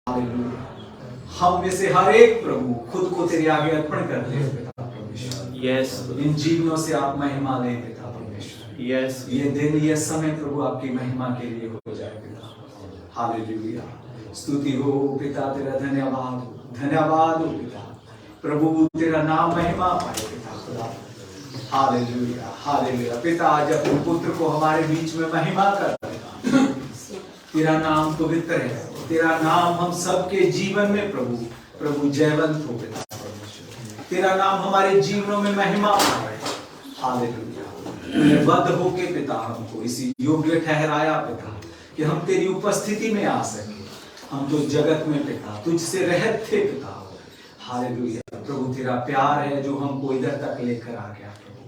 हम में से हर एक प्रभु खुद को तेरे आगे अर्पण करते हैं पिता परमेश्वर। Yes. इन जीवनों से आप महिमा लें पिता परमेश्वर। Yes. ये दिन ये समय प्रभु आपकी महिमा के लिए हो जाए पिता। हालेलुया। स्तुति हो पिता, तेरा धन्यवाद हो पिता। प्रभु तेरा नाम महिमा पाए पिता खुदा। Hallelujah hallelujah. पिता आज अपने पुत्र को हमारे बीच में महिमा कर पिता। तेरा नाम पवित्र है, तेरा नाम हम सबके जीवन में प्रभु जयवंत हो पिता परमेश्वर। तेरा नाम हमारे जीवनों में महिमा पाए। हालेलुया। बद्ध होके पिता हमको इसी योग्य ठहराया पिता कि हम तेरी उपस्थिति में आ सके। हम तो जगत में पिता तुझसे रहत थे पिता। हालेलुया। प्रभु तेरा प्यार है जो हमको इधर तक लेकर आ गया प्रभु।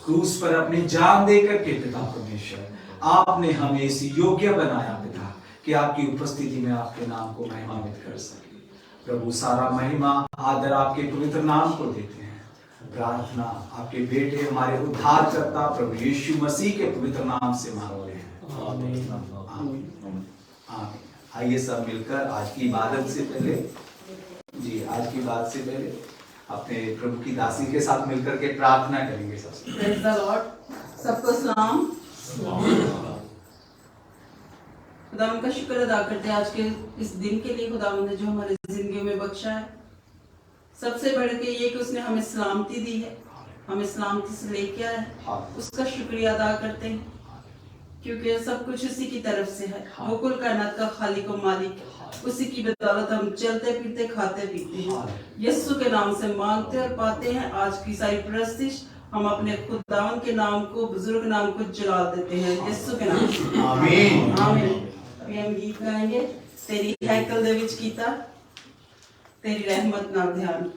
क्रूस पर अपनी जान देकर के पिता परमेश्वर आपने हमें इस योग्य बनाया पिता कि आपकी उपस्थिति में आपके नाम को महिमान्वित कर सके। प्रभु सारा महिमा आदर आपके पवित्र नाम को देते हैं। प्रार्थना आपके बेटे हमारे उद्धारकर्ता प्रभु यीशु मसीह के पवित्र नाम से मांगते हैं। आमीन। आइए सब मिलकर आज की इबादत से पहले अपने प्रभु की दासी के साथ मिलकर के प्रार्थना करेंगे। Praise the Lord। सबको सलाम। खुदावंद का शुक्र अदा करते हैं आज के इस दिन के लिए खुदावंद ने जो हमारी जिंदगी में बख्शा है। सबसे बढ़ के ये कि उसने हमें सलामती दी है, हमें सलामती से लेके आया है। उसका शुक्रिया अदा करते हैं क्योंकि सब कुछ उसी की तरफ से है। वो कुल कायनात का खालिक और मालिक, उसी की बदौलत हम चलते फिरते खाते पीते हैं। यीशु के नाम से मांगते और पाते हैं। आज की सारी प्रस्तिश हम अपने खुदावंद के नाम को, बुजुर्ग नाम को जला देते हैं यीशु के नाम से। आमीन आमीन। अभी हम गीत गाएंगे, तेरी हैकल दे विच कीता, तेरी रहमत नाल ध्यान।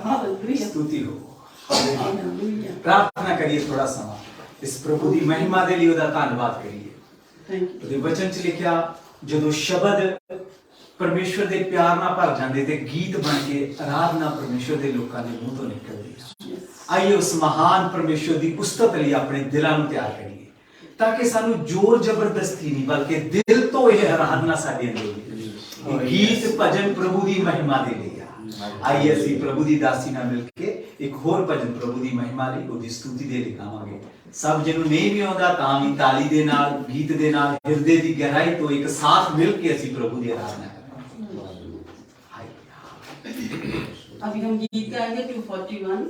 हालेलुया हालेलुया स्तुति हो। हालेलुया प्रार्थना करिए थोड़ा समा इस प्रभु ਦੀ ਮਹਿਮਾ ਦੇ ਲਈ ਉਹਦਾ ਧੰਨਵਾਦ ਕਰੀਏ। थैंक ਉਹਦੇ ਵਚਨ ਚ ਲਿਖਿਆ ਜਦੋਂ ਸ਼ਬਦ ਪਰਮੇਸ਼ਵਰ ਦੇ ਪਿਆਰ ਨਾਲ ਭਰ ਜਾਂਦੇ ਤੇ ਗੀਤ ਬਣ ਕੇ ਆਰਾਧਨਾ ਪਰਮੇਸ਼ਵਰ ਦੇ ਲੋਕਾਂ ਦੇ ਮੂੰਹ ਤੋਂ ਨਿਕਲਦੀ ਹੈ। ਆइए उस महान परमेश्वर ਦੀ ਉਸਤਤ ਲਈ ਆਪਣੇ ਦਿਲਾਂ ਨੂੰ ਤਿਆਰ ਕਰੀਏ ਤਾਂ ਕਿ ਸਾਨੂੰ ਜ਼ੋਰ ਜ਼ਬਰਦਸਤੀ ਨਹੀਂ ਬਲਕਿ ਦਿਲ ਤੋਂ ਇਹ ਆਰਾਧਨਾ ਸਾਡੇ ਅੰਦਰ ਹੋਵੇ। ਗੀਤ ਭਜਨ ਪ੍ਰਭੂ ਦੀ ਮਹਿਮਾ ਦੇ ਲਈ ਆ। ਆइए ਅਸੀਂ ਪ੍ਰਭੂ ਦੀ ਦਾਸੀ ਨਾਲ ਮਿਲ ਕੇ ਇੱਕ ਹੋਰ ਭਜਨ ਪ੍ਰਭੂ ਦੀ ਮਹਿਮਾ ਲਈ ਉਹਦੀ ਸਤੁਤੀ ਦੇ ਲਈ ਗਾਵਾਂਗੇ। ਸਭ ਜਿਹਨੂੰ ਨਹੀਂ ਵੀ ਆਉਂਦਾ ਤਾਂ ਵੀ ਤਾਲੀ ਦੇ ਨਾਲ ਗੀਤ ਦੇ ਨਾਲ ਹਿਰਦੇ ਦੀ ਗਹਿਰਾਈ ਤੋਂ ਇੱਕ ਸਾਥ ਮਿਲ ਕੇ ਅਸੀਂ ਪ੍ਰਭੂ ਦੀ ਆਰਾਧਨਾ ਕਰਾਂਗੇ। अभी हम गीत गाएंगे 241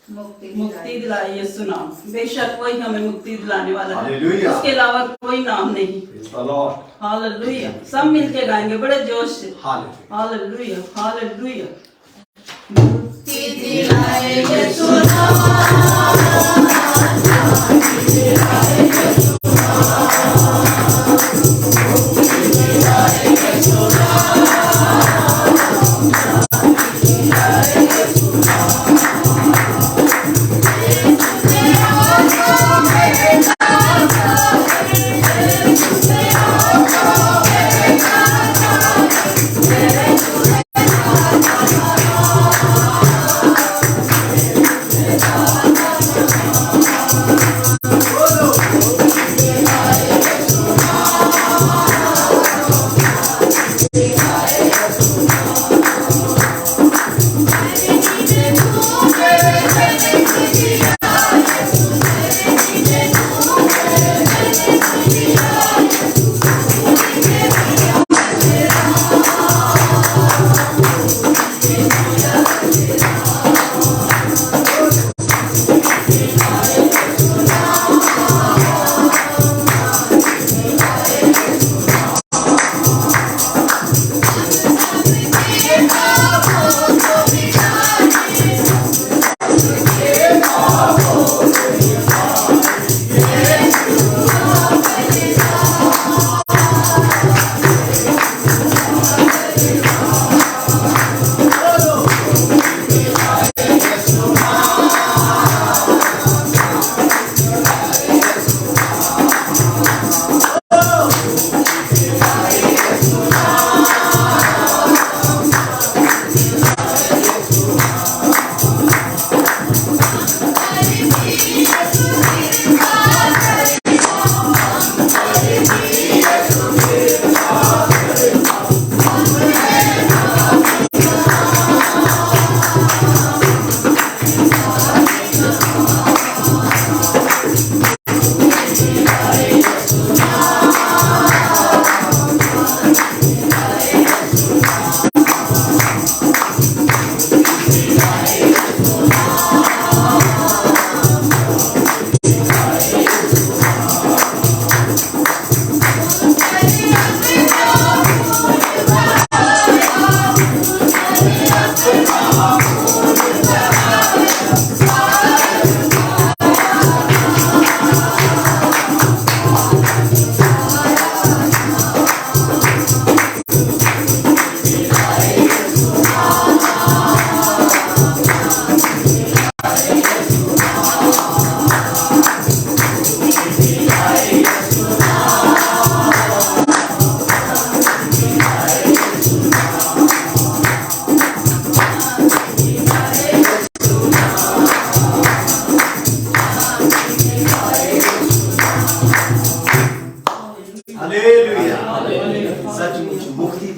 मुक्ति दिलाए यीशु नाम। बेशक वही हमें मुक्ति दिलाने वाला है, हालेलुया। उसके अलावा कोई नाम नहीं। हालेलुया। सब मिलके गाएंगे बड़े जोश से। Hallelujah hallelujah. मुक्ति दिलाए यीशु नाम, मुक्ति दिलाए यीशु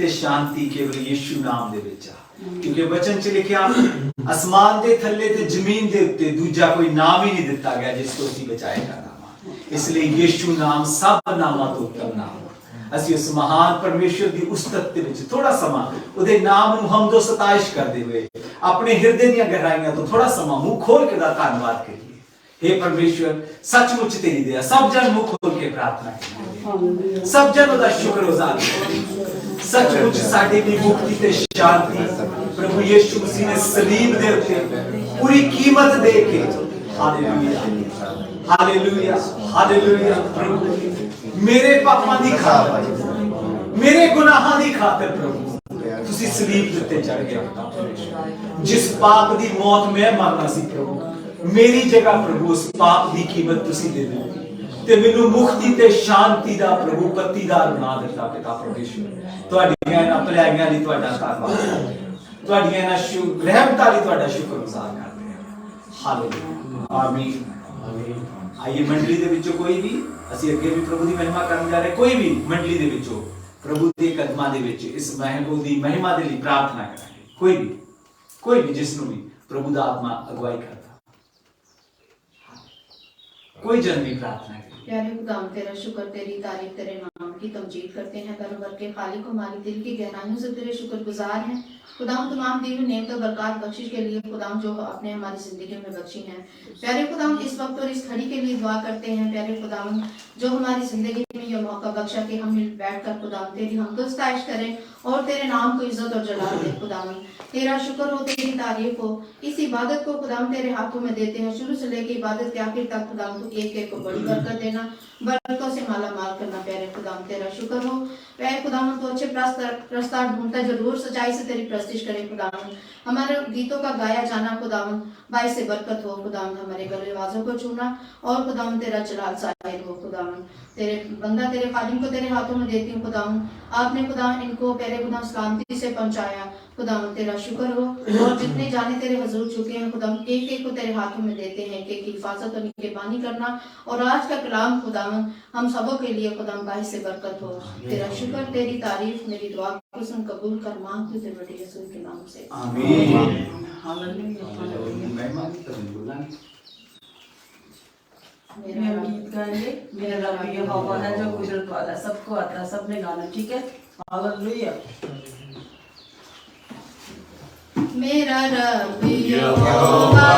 शांति केवल यीशु नाम दे विच क्योंकि वचन च लिखिया आसमान दे थल्ले ते जमीन दे उत्ते दूजा कोई नाम ही नहीं दिता गया जिसको असीं बचाएगा नाम इसलिए यीशु नाम सब नामां तो उत्तम नाम ਅਸੀਂ ਉਸ ਮਹਾਨ ਪਰਮੇਸ਼ਰ ਦੀ ਉਸਤਤ ਦੇ ਵਿੱਚ ਥੋੜਾ ਸਮਾਂ ਉਹਦੇ ਨਾਮ ਨੂੰ ਹਮਦੋ ਸਤਾਇਸ਼ ਕਰਦੇ ਹੋਏ ਆਪਣੇ ਹਿਰਦੇ ਦੀਆਂ ਗਹਿਰਾਈਆਂ ਤੋਂ ਥੋੜਾ ਸਮਾਂ ਮੂੰਹ ਖੋਲ ਕੇ ਦਾ ਧੰਨਵਾਦ ਕਰੀਏ। हे परमेश्वर सचमुच तेरी दया सब जन मुख खोल के प्रार्थना करें सब जन ਉਹਦਾ ਸ਼ੁਕਰਗੁਜ਼ਾਰ सचमुच साडे ਲਈ ਮੁਕਤੀ ਤੇ ਸ਼ਾਂਤੀ ਪ੍ਰਭੂ ਯੀਸ਼ੂ ਮਸੀਹ ਨੇ ਸਲੀਬ ਦੇ ਉੱਤੇ ਪੂਰੀ ਕੀਮਤ ਦੇ ਕੇ ਹਾਲੇਲੂਇਆ ਹਾਲੇਲੂਇਆ ਹਾਲੇਲੂਇਆ ਪ੍ਰਭੂ ਮੇਰੇ ਪਾਪਾਂ ਦੀ ਖਾਤਰ ਮੇਰੇ ਗੁਨਾਹਾਂ ਦੀ ਖਾਤਰ ਪ੍ਰਭੂ ਤੁਸੀਂ ਸਲੀਬ ਦੇ ਉੱਤੇ ਚੜ ਗਏ जिस पाप दी मौत मैं मरना सी प्रभु मेरी जगह प्रभु उस पाप दी कीमत तुसी दे दी ते मैनू मुक्ति ते शांति दा प्रभु पत्तीदार बना दिता पिता परमेश्वर तुहाडीआं इन्हां भलाइयां लई तुहाडा धन्नवाद तुहाडीआं इन्हां रहमतां लई तुहाडा शुक्रगुजार करदे हां हालेलुया आमीन आइए मंडली दे विचों कोई भी ਅਸੀਂ ਅੱਗੇ ਵੀ ਪ੍ਰਭੂ ਦੀ ਮਹਿਮਾ ਕਰਨ ਜਾ ਰਹੇ ਕੋਈ ਵੀ ਮੰਡਲੀ ਦੇ ਵਿੱਚੋਂ ਪ੍ਰਭੂ ਦੇ ਕਦਮਾਂ ਦੇ ਵਿੱਚ ਇਸ ਮਹਿਮਾ ਦੀ ਮਹਿਮਾ ਦੇ ਲਈ ਪ੍ਰਾਰਥਨਾ ਕਰਾਂਗੇ ਕੋਈ ਵੀ ਜਿਸ ਨੂੰ ਵੀ ਪ੍ਰਭੂ ਦਾ ਆਤਮਾ ਅਗਵਾਈ ਕਰਦਾ कोई जन भी प्रार्थना करें। प्यारे खुदाम तेरा शुक्र तेरी तारीफ तेरे नाम की तमजीद करते हैं दरबार के खालिक हमारे दिल की गहराइयों से तेरे शुक्रगुजार हैं खुदाम तमाम दी हुई नेमत बरकत बख्शिश के लिए खुदाम जो आपने हमारी जिंदगी में बख्शी हैं प्यारे खुदाम इस वक्त और इस घड़ी के लिए दुआ करते हैं प्यारे खुदाम जो हमारी जिंदगी में यह मौका बख्शा कि हम मिल बैठकर खुदाम तेरी हमको इस्ताइश करें और तेरे नाम को इज्जत और जलाल दे खुदाम तेरा शुक्र हो तेरी तारीफ हो इस इबादत को खुदाम तेरे हाथों में देते हैं शुरू से लेकर इबादत के आखिर तक खुदाम तो एक एक को बड़ी बरकत देना बरकतों से माला माल करना प्यारे खुदाम तेरा शुक्र हो प्यारे खुदाम तो अच्छे रास्ता ढूंढता जरूर सच्चाई से तेरी प्रस्तिश करे खुदाम हमारे गीतों का गाया जाना खुदाम बाई से बरकत हो खुदाम हमारे गले आवाजों को छूना और खुदाम तेरा जलाल साहिर हो खुदाम तेरे बंदा तेरे खादिम को तेरे हाथों में देती हूँ खुदाम आपने खुदा इनको प्यारे खुदा सलामती से पहुंचाया खुदाम तेरा शुक्र हो और जितने जाने तेरे हजूर चुके हैं खुदाम एक एक को तेरे हाथों में देते हैं एक की हिफाजत और निगहबानी करना और आज का कलाम खुदाम हम सबों के लिए खुदाम बाई से बरकत हो तेरा शुक्र तेरी तारीफ मेरी दुआ को सुन कबूल कर मांगती तेरे बड़े यीशु के नाम से आमीन हालेलुया महिमा की तभी बोलांगे मेरा गीत गाएंगे मेरा रब यहोवा है जो कुदरत वाला है सबको आता है सबने गाना ठीक है हालेलुया मेरा रब यहोवा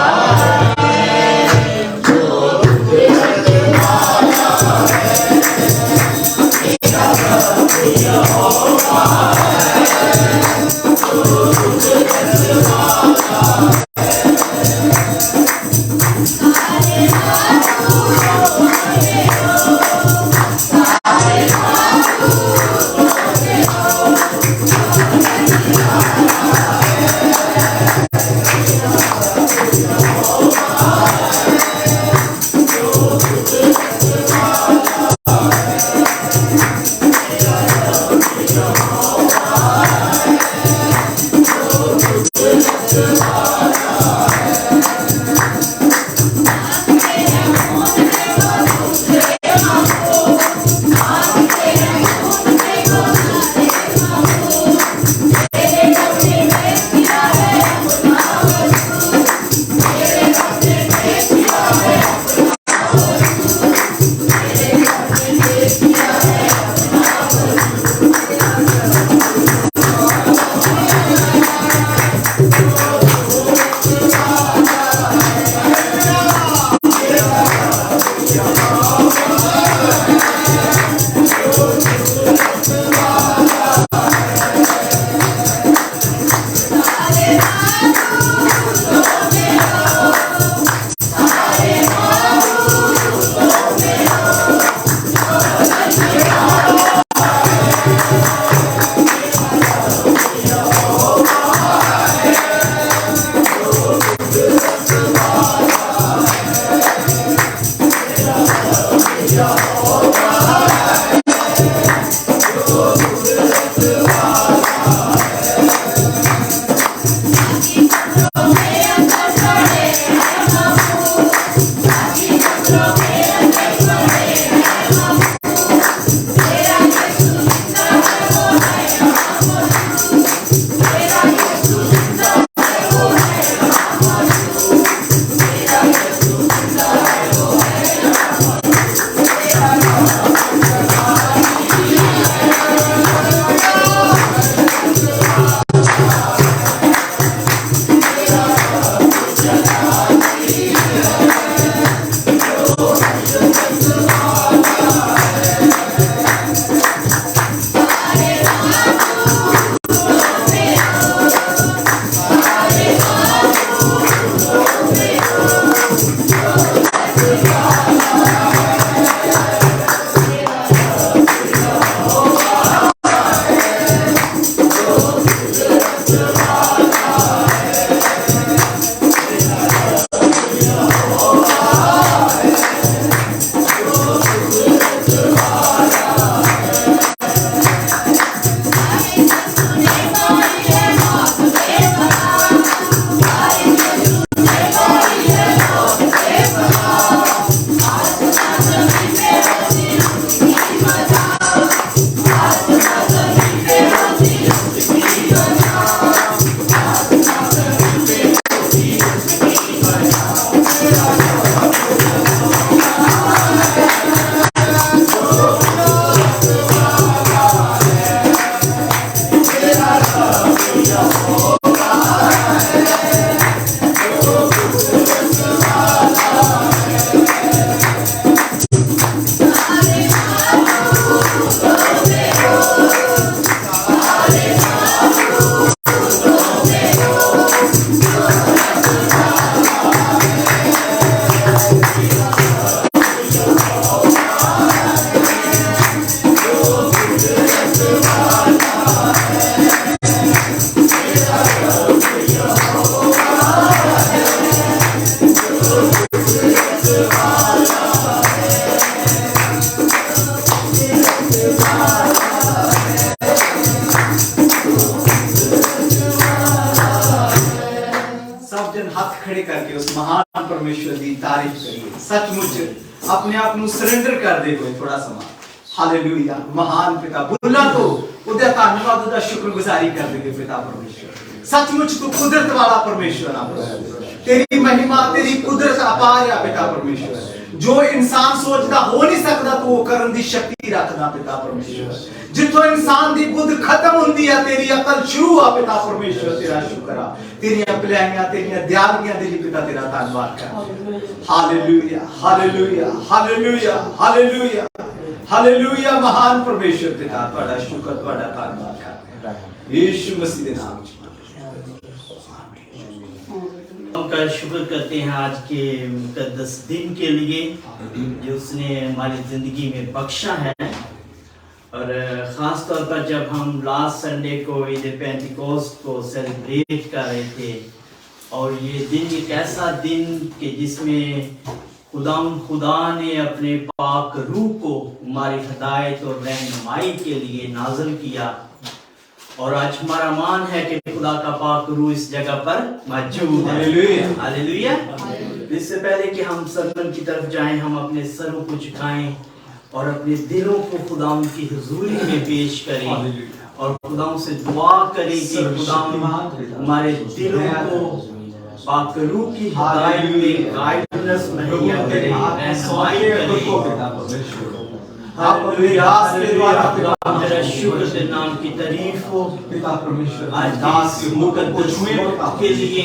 तारीफ करिए सचमुच अपने आप ਨੂੰ ਸਰੈਂਡਰ ਕਰਦੇ ਹੋਏ ਥੋੜਾ ਸਮਾਂ ਹਾਲੇਲੂਇਆ ਮਹਾਨ ਪਿਤਾ ਬੋਲਾਂ ਤੋਂ ਉਹਦਾ ਧੰਨਵਾਦ ਉਹਦਾ ਸ਼ੁਕਰਗੁਜ਼ਾਰੀ ਕਰਦੇ ਕਿ ਪਿਤਾ ਪਰਮੇਸ਼ਰ सचमुच तू कुदरत वाला परमेश्वर तेरी महिमा तेरी कुदरत अपार है पिता परमेश्वर जो इंसान सोचता हो नहीं सकता तू वो करन दी शक्ति रखदा पिता परमेश्वर जिथों इंसान दी बुद्ध खत्म हुंदी है तेरी अकल शुरू आ पिता परमेश्वर तेरा शुक्र आ तेरी भलाइयां तेरी दयालुआं दे लिए पिता तेरा धन्यवाद कर hallelujah hallelujah hallelujah hallelujah hallelujah महान परमेश्वर पिता तुहाडा शुक्र तुहाडा धन्यवाद कर यीशु मसीह दे नाम च का शुक्र करते हैं आज के मुकद्दस दिन के लिए जो उसने हमारी जिंदगी में बख्शा है और ख़ास तौर पर जब हम लास्ट संडे को ईद पेंटिकोस्ट को सेलिब्रेट कर रहे थे और ये दिन एक ऐसा दिन कि जिसमें खुदा ने अपने पाक रूह को हमारी हिदायत और रहनुमाई के लिए नाज़िल किया और आज हमारा मान है कि खुदा का पाक रूह इस जगह पर मौजूद है हालेलुया इससे पहले कि हम सरमन की तरफ जाएं हम अपने सरों को झुकाएं और अपने दिलों को खुदा की हुजूरी में पेश करें और खुदा से दुआ करें कि खुदा हमारे दिलों को पाक रूह की हिदायत में गाइडेंस मुहैया करे रहनुमाई करे आप अपने दास के द्वारा तेरा शुक्र तेरे नाम की तारीफ हो पिता परमेश्वर आज दास के के मुकद्दस के लिए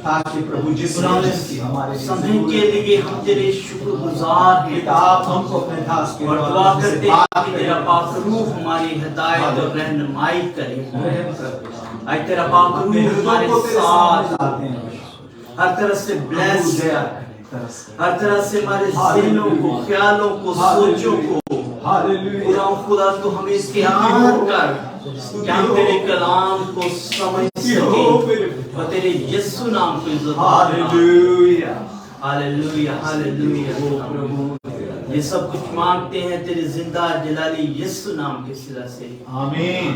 ताकि प्रभु जिस हमारे समय के लिए हम तेरे शुक्रगुजार हैं पिता आप हमको अपने दास के और दुआ करते हैं कि तेरा पाक रूह हमारी हिदायत और रहनुमाई करे आज तेरा पाक रूह हमारे साथ हर तरह से ब्लेस हर तरह से हमारे दिलों को ख्यालों को सोचों को खुदा तो हमें इख्तियार कर कि हम तेरे कलाम को समझ सके और तेरे यीशु नाम को इज्जत हालेलुया हालेलुया हालेलुया ये सब कुछ मांगते हैं तेरे जिंदा जलाली यीशु नाम के सिला से आमीन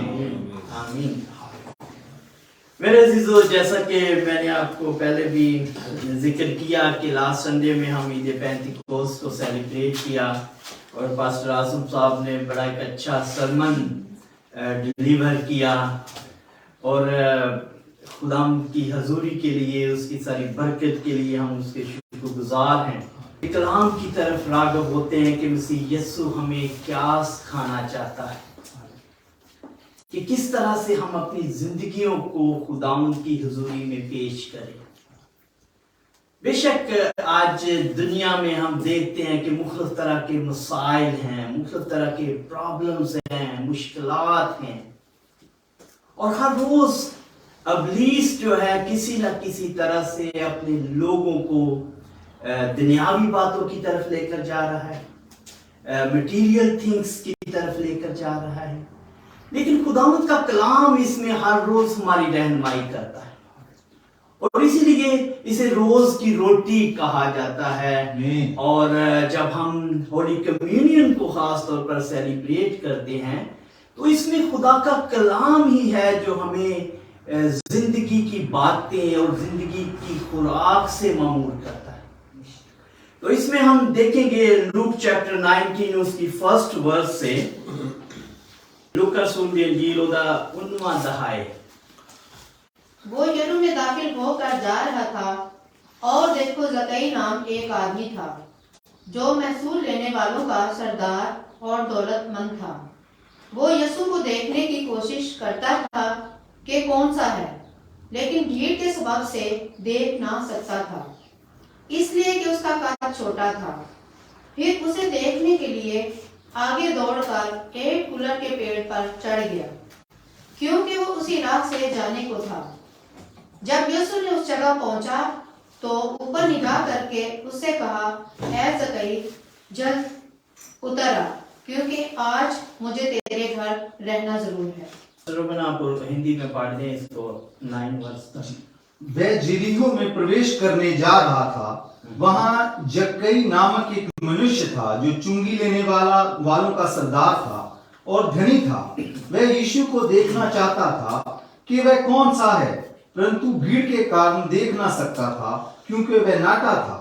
आमीन मेरे अजीजों जैसा कि मैंने आपको पहले भी जिक्र किया कि लास्ट संडे में हम ईद पेंटिकोस्ट को सेलिब्रेट किया और पास्टर आसम साहब ने बड़ा एक अच्छा सरमन डिलीवर किया और खुदा की हजूरी के लिए उसकी सारी बरकत के लिए हम उसके शुक्रगुजार हैं कलाम की तरफ राग़ब होते हैं कि मसीह यीशु हमें क्या सिखाना चाहता है कि किस तरह से हम अपनी जिंदगियों को खुदावंद की हुजूरी में पेश करें। बेशक आज दुनिया में हम देखते हैं कि मुख्तलिफ तरह के मसाइल हैं, मुख्तलिफ तरह के प्रॉब्लम्स हैं, मुश्किलात हैं और हर रोज इब्लीस जो है किसी न किसी तरह से अपने लोगों को दुनियावी बातों की तरफ लेकर जा रहा है, मटेरियल थिंग्स की तरफ लेकर जा रहा है। लेकिन खुदावंद का कलाम इसमें हर रोज हमारी रहनुमाई करता है और इसीलिए इसे रोज की रोटी कहा जाता है और जब हम होली कम्युनियन को खास तौर पर सेलिब्रेट करते हैं तो इसमें खुदा का कलाम ही है जो हमें जिंदगी की बातें और जिंदगी की खुराक से मामूर करता है। तो इसमें हम देखेंगे लूक चैप्टर 19 उसकी फर्स्ट वर्स से लूकास इंजील ओदा 19वां अध्याय वो यरू में दाखिल होकर जा रहा था और देखो जकई नाम एक आदमी था जो महसूल लेने वालों का सरदार और दौलतमंद था। वो यीशु को देखने की कोशिश करता था कि कौन सा है, लेकिन भीड़ के सबब से देख ना सकता था इसलिए कि उसका कद छोटा था। फिर उसे देखने के लिए आगे दौड़कर एक कुलर के पेड़ पर चढ़ गया क्योंकि वो उसी राह से जाने को था। जब यीशु ने उस जगह पहुंचा तो ऊपर निगाह करके उससे कहा, ऐ जकई जल्द उतर आ क्योंकि आज मुझे तेरे घर रहना जरूर है। आप हिंदी में पढ़ दें इसको 9 वर्ष तक। वह जेरिको में प्रवेश करने जा रहा था। वहां जक्कई नामक एक मनुष्य था जो चुंगी लेने वालों का सरदार था और धनी था। वह यीशु को देखना चाहता था कि वह कौन सा है, परंतु भीड़ के कारण देख ना सकता था क्योंकि वह नाटा था।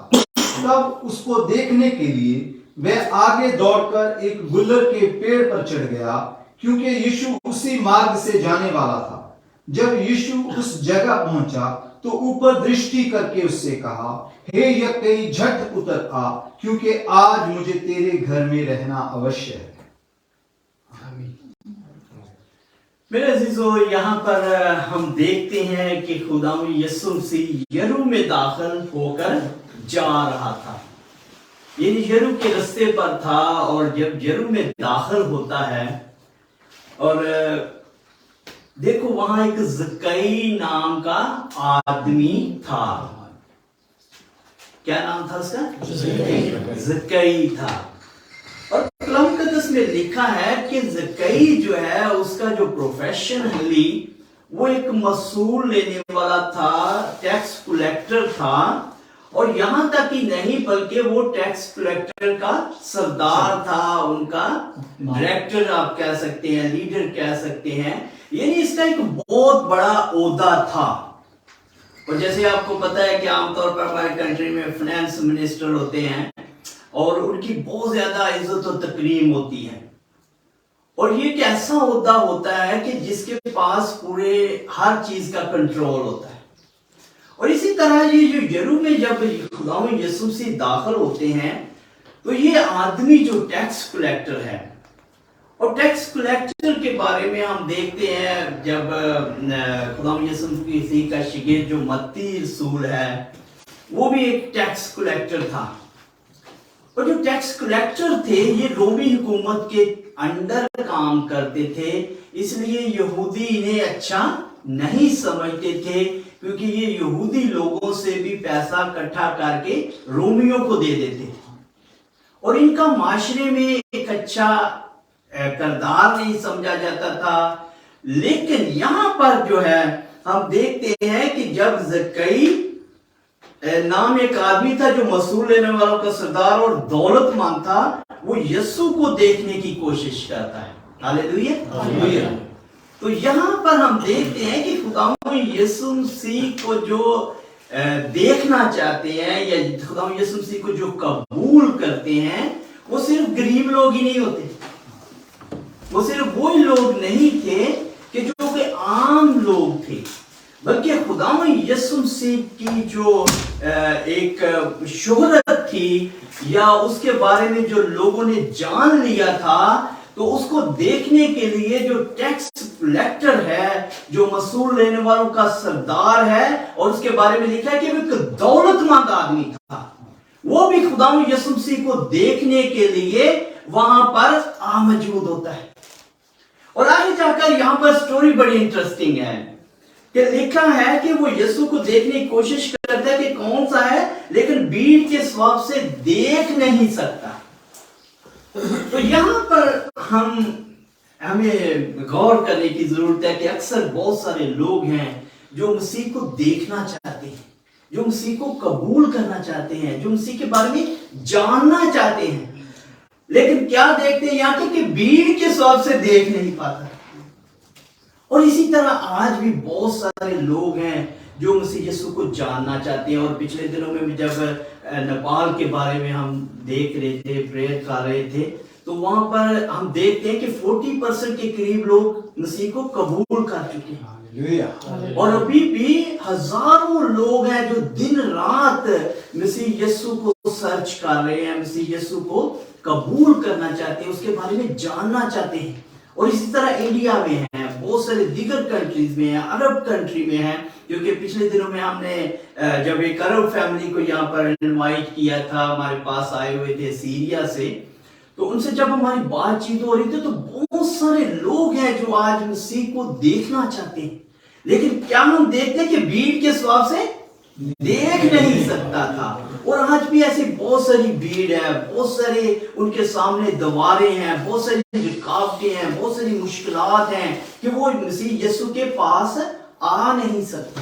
तब उसको देखने के लिए वह आगे दौड़कर एक गुल्लर के पेड़ पर चढ़ गया, क्योंकि यीशु उसी मार्ग से जाने वाला था। जब यीशु उस जगह पहुंचा तो ऊपर दृष्टि करके उससे कहा, हे यक्कई, झट उतर आ, क्योंकि आज मुझे तेरे घर में रहना अवश्य है। मेरे अजीजों, यहाँ पर हम देखते हैं कि खुदावंद यीशु मसीह यरू में दाखिल होकर जा रहा था। यानी यरू के रास्ते पर था, और जब यरू में दाखिल होता है, और देखो वहां एक जक्कई नाम का आदमी था। क्या नाम था उसका? जक्कई था। और कलम कदस में लिखा है कि जक्कई जो है, उसका जो प्रोफेशनली वो एक मसूल लेने वाला था, टैक्स कलेक्टर था। और यहां तक ही नहीं, बल्कि वो टैक्स कलेक्टर का सरदार था, उनका डायरेक्टर आप कह सकते हैं, लीडर कह सकते हैं। यानी इसका एक बहुत बड़ा ओहदा था। और जैसे आपको पता है कि आमतौर पर हमारे कंट्री में फाइनेंस मिनिस्टर होते हैं, और उनकी बहुत ज्यादा इज्जत और तकरीम होती है। और ये एक ऐसा ओहदा होता है कि जिसके पास पूरे हर चीज का कंट्रोल होता है। और इसी तरह ये जो यरू में जब खुदावंद यीशु मसीह दाखिल होते हैं, तो ये आदमी जो टैक्स कलेक्टर है, और टैक्स कलेक्टर के बारे में हम देखते हैं जब खुदावंद यीशु मसीह का शागिर्द जो मत्ती रसूल है, वो भी एक टैक्स कलेक्टर था। और जो टैक्स कलेक्टर थे, ये रोमी हुकूमत के अंडर काम करते थे, इसलिए यहूदी इन्हें अच्छा नहीं समझते थे, क्योंकि ये यहूदी लोगों से भी पैसा इकट्ठा करके रोमियों को दे देते थे, और इनका माशरे में एक अच्छा किरदार नहीं समझा जाता था। लेकिन यहां पर जो है हम देखते हैं कि जब जक्कई नाम एक आदमी था जो मसूल लेने वालों का सरदार और दौलतमंद था, वो यीशु को देखने की कोशिश करता है। हालेलुया। तो यहाँ पर हम देखते हैं कि खुदावंद यीशु मसीह को जो देखना चाहते हैं, या खुदावंद यीशु मसीह को जो कबूल करते हैं, वो सिर्फ गरीब लोग ही नहीं होते, वो सिर्फ वही लोग नहीं थे कि जो कि आम लोग थे, बल्कि खुदावंद यीशु मसीह की जो एक शोहरत थी, या उसके बारे में जो लोगों ने जान लिया था, तो उसको देखने के लिए जो टैक्स कलेक्टर है, जो मसूल लेने वालों का सरदार है, और उसके बारे में लिखा है कि वो एक दौलतमंद आदमी था, वो भी खुदावंद यीशु मसीह को देखने के लिए वहां पर मौजूद होता है। और आगे जाकर यहां पर स्टोरी बड़ी इंटरेस्टिंग है कि लिखा है कि वो यीशु को देखने की कोशिश करता है कि कौन सा है, लेकिन भीड़ के स्वभाव से देख नहीं सकता। तो यहां पर हमें गौर करने की जरूरत है कि अक्सर बहुत सारे लोग हैं जो मसीह को देखना चाहते हैं, जो मसीह को कबूल करना चाहते हैं, जो मसीह के बारे में जानना चाहते हैं, लेकिन क्या देखते हैं यहाँ के कि भीड़ के स्वभाव से देख नहीं पाता। और इसी तरह आज भी बहुत सारे लोग हैं जो मसीह यीशु को जानना चाहते हैं। और पिछले दिनों में जब नेपाल के बारे में हम देख रहे थे, प्रेयर कर रहे थे, तो वहां पर हम देखते हैं कि 40% के करीब लोग मसीह को कबूल कर चुके हैं, और अभी भी हजारों लोग हैं जो दिन रात मसीह यीशु को सर्च कर रहे हैं, मसीह यीशु को कबूल करना चाहते हैं, उसके बारे में जानना चाहते हैं। और इसी तरह इंडिया में है, बहुत सारे दीगर कंट्रीज में है, अरब कंट्री में है, क्योंकि पिछले दिनों में हमने जब एक अरब फैमिली को यहाँ पर इनवाइट किया था, हमारे पास आए हुए थे सीरिया से, तो उनसे जब हमारी बातचीत हो रही थी, तो बहुत सारे लोग हैं जो आज मसीह को देखना चाहते हैं, लेकिन क्या हम देखते हैं कि भीड़ के स्वभाव से देख नहीं सकता था। और आज भी ऐसी बहुत सारी भीड़ है, बहुत सारे उनके सामने दीवारें हैं, बहुत सारी रुकावटें हैं, बहुत सारी मुश्किलात हैं कि वो मसीह यीशु के पास आ नहीं सकते,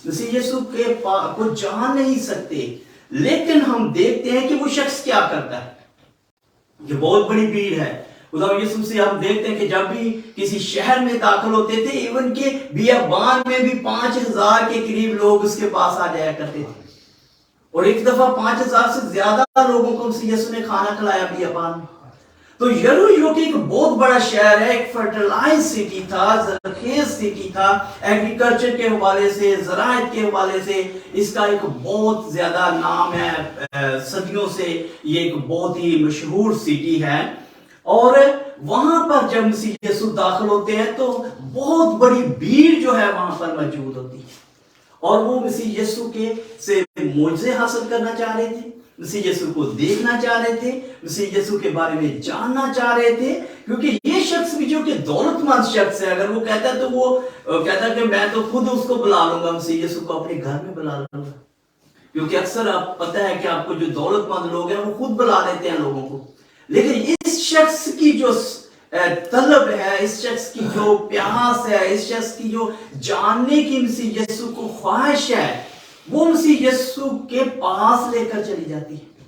मसीह यीशु के को जान नहीं सकते। लेकिन हम देखते हैं कि वो शख्स क्या करता है। ये बहुत बड़ी भीड़ है। खुदावंद यीशु से हम देखते हैं कि जब भी किसी शहर में दाखिल होते थे, इवन के बियाबान में भी 5000 के करीब लोग उसके पास आ जाया करते थे। اور ایک دفعہ 5000 سے زیادہ لوگوں کو مسی یسوع نے کھانا کھلایا بیابان میں. تو یرو جو کہ ایک بہت بڑا شہر ہے، ایک فرٹیلائز سٹی تھا، زرخیز سٹی تھا، ایگریکلچر کے حوالے سے، زراعت کے حوالے سے اس کا ایک بہت زیادہ نام ہے، صدیوں سے یہ ایک بہت ہی مشہور سٹی ہے. اور وہاں پر جب مسیح یسوع داخل ہوتے ہیں تو بہت بڑی بھیڑ جو ہے وہاں پر موجود ہوتی ہے، اور وہ مسیح یسوع کے سے معجزے حاصل کرنا چاہ رہے تھے، مسیح یسوع کو دیکھنا چاہ رہے تھے، مسیح یسوع کے بارے میں جاننا چاہ رہے تھے. کیونکہ یہ شخص بھی جو کہ دولت مند شخص ہے، اگر وہ کہتا ہے تو وہ کہتا ہے کہ میں تو خود اس کو بلا لوں گا، مسیح یسوع کو اپنے گھر میں بلا لوں گا. کیونکہ اکثر آپ پتہ ہے کہ آپ کو جو دولت مند لوگ ہیں وہ خود بلا لیتے ہیں لوگوں کو. لیکن اس شخص کی جو طلب ہے، اس شخص کی جو پیاس ہے، اس شخص کی جو جاننے کی مسیح یسوع کو خواہش ہے، وہ مسیح یسوع کے پاس لے کر چلی جاتی ہے.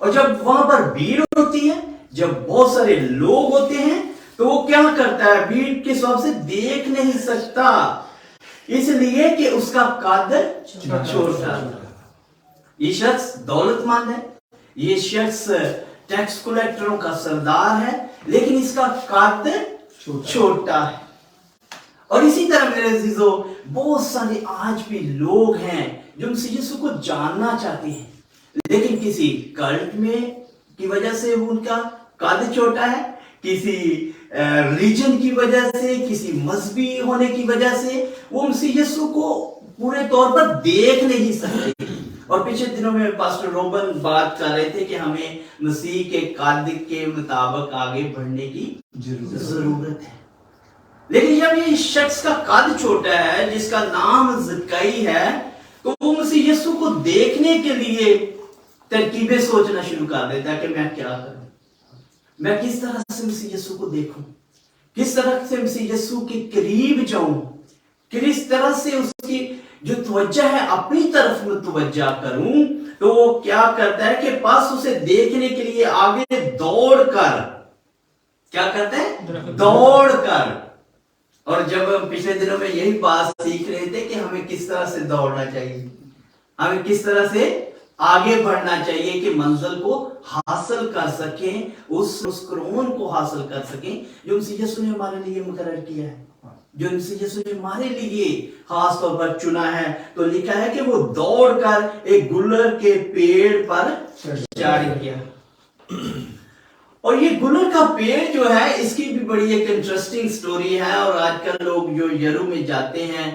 اور جب وہاں پر بھیڑ ہوتی ہے، جب بہت سارے لوگ ہوتے ہیں، تو وہ کیا کرتا ہے؟ بھیڑ کے سبب سے دیکھ نہیں سکتا، اس لیے کہ اس کا قد چھوٹا ہے. یہ شخص دولت مند ہے، یہ شخص ٹیکس کلیکٹروں کا سردار ہے، لیکن اس کا قد چھوٹا ہے. اور اسی طرح میرے عزیزو، بہت سارے آج بھی لوگ ہیں جو مسیح یسوع کو جاننا چاہتے ہیں، لیکن کسی کلٹ میں کی وجہ سے ان کا قد چھوٹا ہے، کسی ریلیجن کی وجہ سے، کسی مذہبی ہونے کی وجہ سے وہ مسیح یسوع کو پورے طور پر دیکھ نہیں سکتے. اور پچھلے دنوں میں پاسٹر روبن بات کر رہے تھے کہ ہمیں مسیح کے قد کے مطابق آگے بڑھنے کی ضرورت ہے. لیکن جب یہ شخص کا قد چھوٹا ہے، جس کا نام زکئی ہے، تو وہ مسیح یسوع کو دیکھنے کے لیے ترکیبیں سوچنا شروع کر دیتا ہے کہ میں کیا کروں، میں کس طرح سے مسیح یسوع کو دیکھوں، کس طرح سے مسیح یسوع کے قریب جاؤں، کس طرح سے اس کی جو توجہ ہے اپنی طرف متوجہ کروں. تو وہ کیا کرتا ہے کہ بس اسے دیکھنے کے لیے آگے دوڑ کر، کیا کرتا ہے؟ دوڑ کر. اور جب ہم پچھلے دنوں میں یہی بات سیکھ رہے تھے کہ ہمیں کس طرح سے دوڑنا چاہیے، ہمیں کس طرح سے آگے بڑھنا چاہیے کہ منزل کو حاصل کر سکیں، اس قرون کو حاصل کر سکیں جو مسیح یسوع نے ہمارے لیے مقرر کیا ہے، جو مسیح یسوع نے ہمارے لیے خاص طور پر چنا ہے. تو لکھا ہے کہ وہ دوڑ کر ایک گلر کے پیڑ پر چڑھ گیا. اور یہ گلر کا پیڑ جو ہے، اس کی بھی بڑی ایک انٹرسٹنگ سٹوری ہے. اور آج کل لوگ جو یرو میں جاتے ہیں،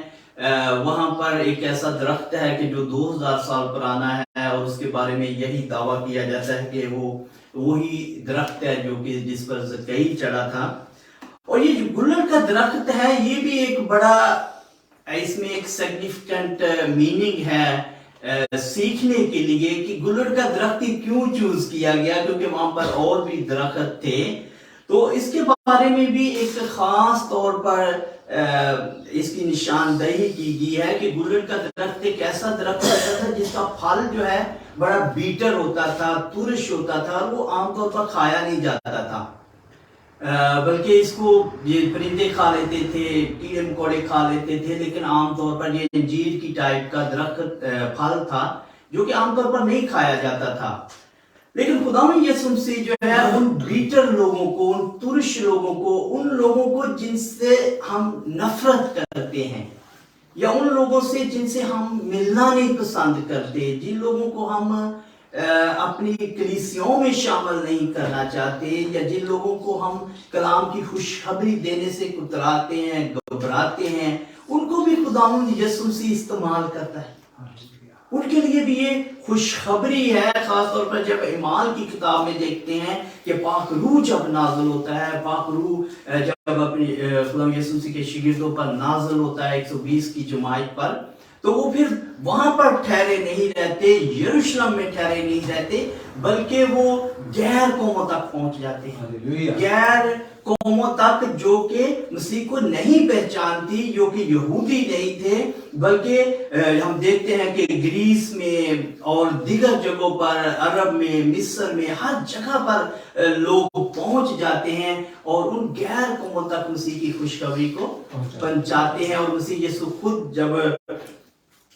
وہاں پر ایک ایسا درخت ہے کہ جو 2000 سال پرانا ہے، اور اس کے بارے میں یہی دعویٰ کیا جاتا ہے کہ وہ وہی درخت ہے جو کہ جس پر زکئی چڑھا تھا. اور یہ جو گلر کا درخت ہے، یہ بھی ایک بڑا، اس میں ایک سگنیفیکنٹ میننگ ہے سیکھنے کے لیے کہ گلر کا درخت کیوں چوز کیا گیا، کیونکہ وہاں پر اور بھی درخت تھے. تو اس کے بارے میں بھی ایک خاص طور پر اس کی نشاندہی کی گئی ہے کہ گلر کا درخت ایک ایسا درخت ہوتا تھا جس کا پھل جو ہے بڑا بیٹر ہوتا تھا، ترش ہوتا تھا، اور وہ عام طور پر کھایا نہیں جاتا تھا، بلکہ اس کو یہ پرندے کھا لیتے تھے، کیڑے مکوڑے کھا لیتے تھے. لیکن عام طور پر یہ انجیر کی ٹائپ کا درخت پھل تھا جو کہ عام طور پر نہیں کھایا جاتا تھا. لیکن خداوند یسوع مسیح جو ہے ان بیٹر لوگوں کو، ان ترش لوگوں کو، ان لوگوں کو جن سے ہم نفرت کرتے ہیں، یا ان لوگوں سے جن سے ہم ملنا نہیں پسند کرتے، جن لوگوں کو ہم اپنی کلیسیوں میں شامل نہیں کرنا چاہتے، یا جن لوگوں کو ہم کلام کی خوشخبری دینے سے کتراتے ہیں، گھبراتے ہیں، ان کو بھی خداوند یسوع مسیح استعمال کرتا ہے. ان کے لیے بھی یہ خوشخبری ہے. خاص طور پر جب اعمال کی کتاب میں دیکھتے ہیں کہ پاک روح جب نازل ہوتا ہے، پاک روح جب اپنی خداوند یسوع مسیح کے شاگردوں پر نازل ہوتا ہے 120 کی جماعت پر، تو وہ پھر وہاں پر ٹھہرے نہیں رہتے، یروشلم میں ٹھہرے نہیں رہتے، بلکہ وہ غیر قوموں تک پہنچ جاتے ہیں. غیر قوموں تک جو کہ مسیح کو نہیں پہچانتی، جو کہ یہودی نہیں تھے، بلکہ ہم دیکھتے ہیں کہ گریس میں اور دیگر جگہوں پر، عرب میں، مصر میں، ہر جگہ پر لوگ پہنچ جاتے ہیں اور ان غیر قوموں تک مسیح کی خوشخبری کو پہنچاتے ہیں. اور مسیح یسوع خود جب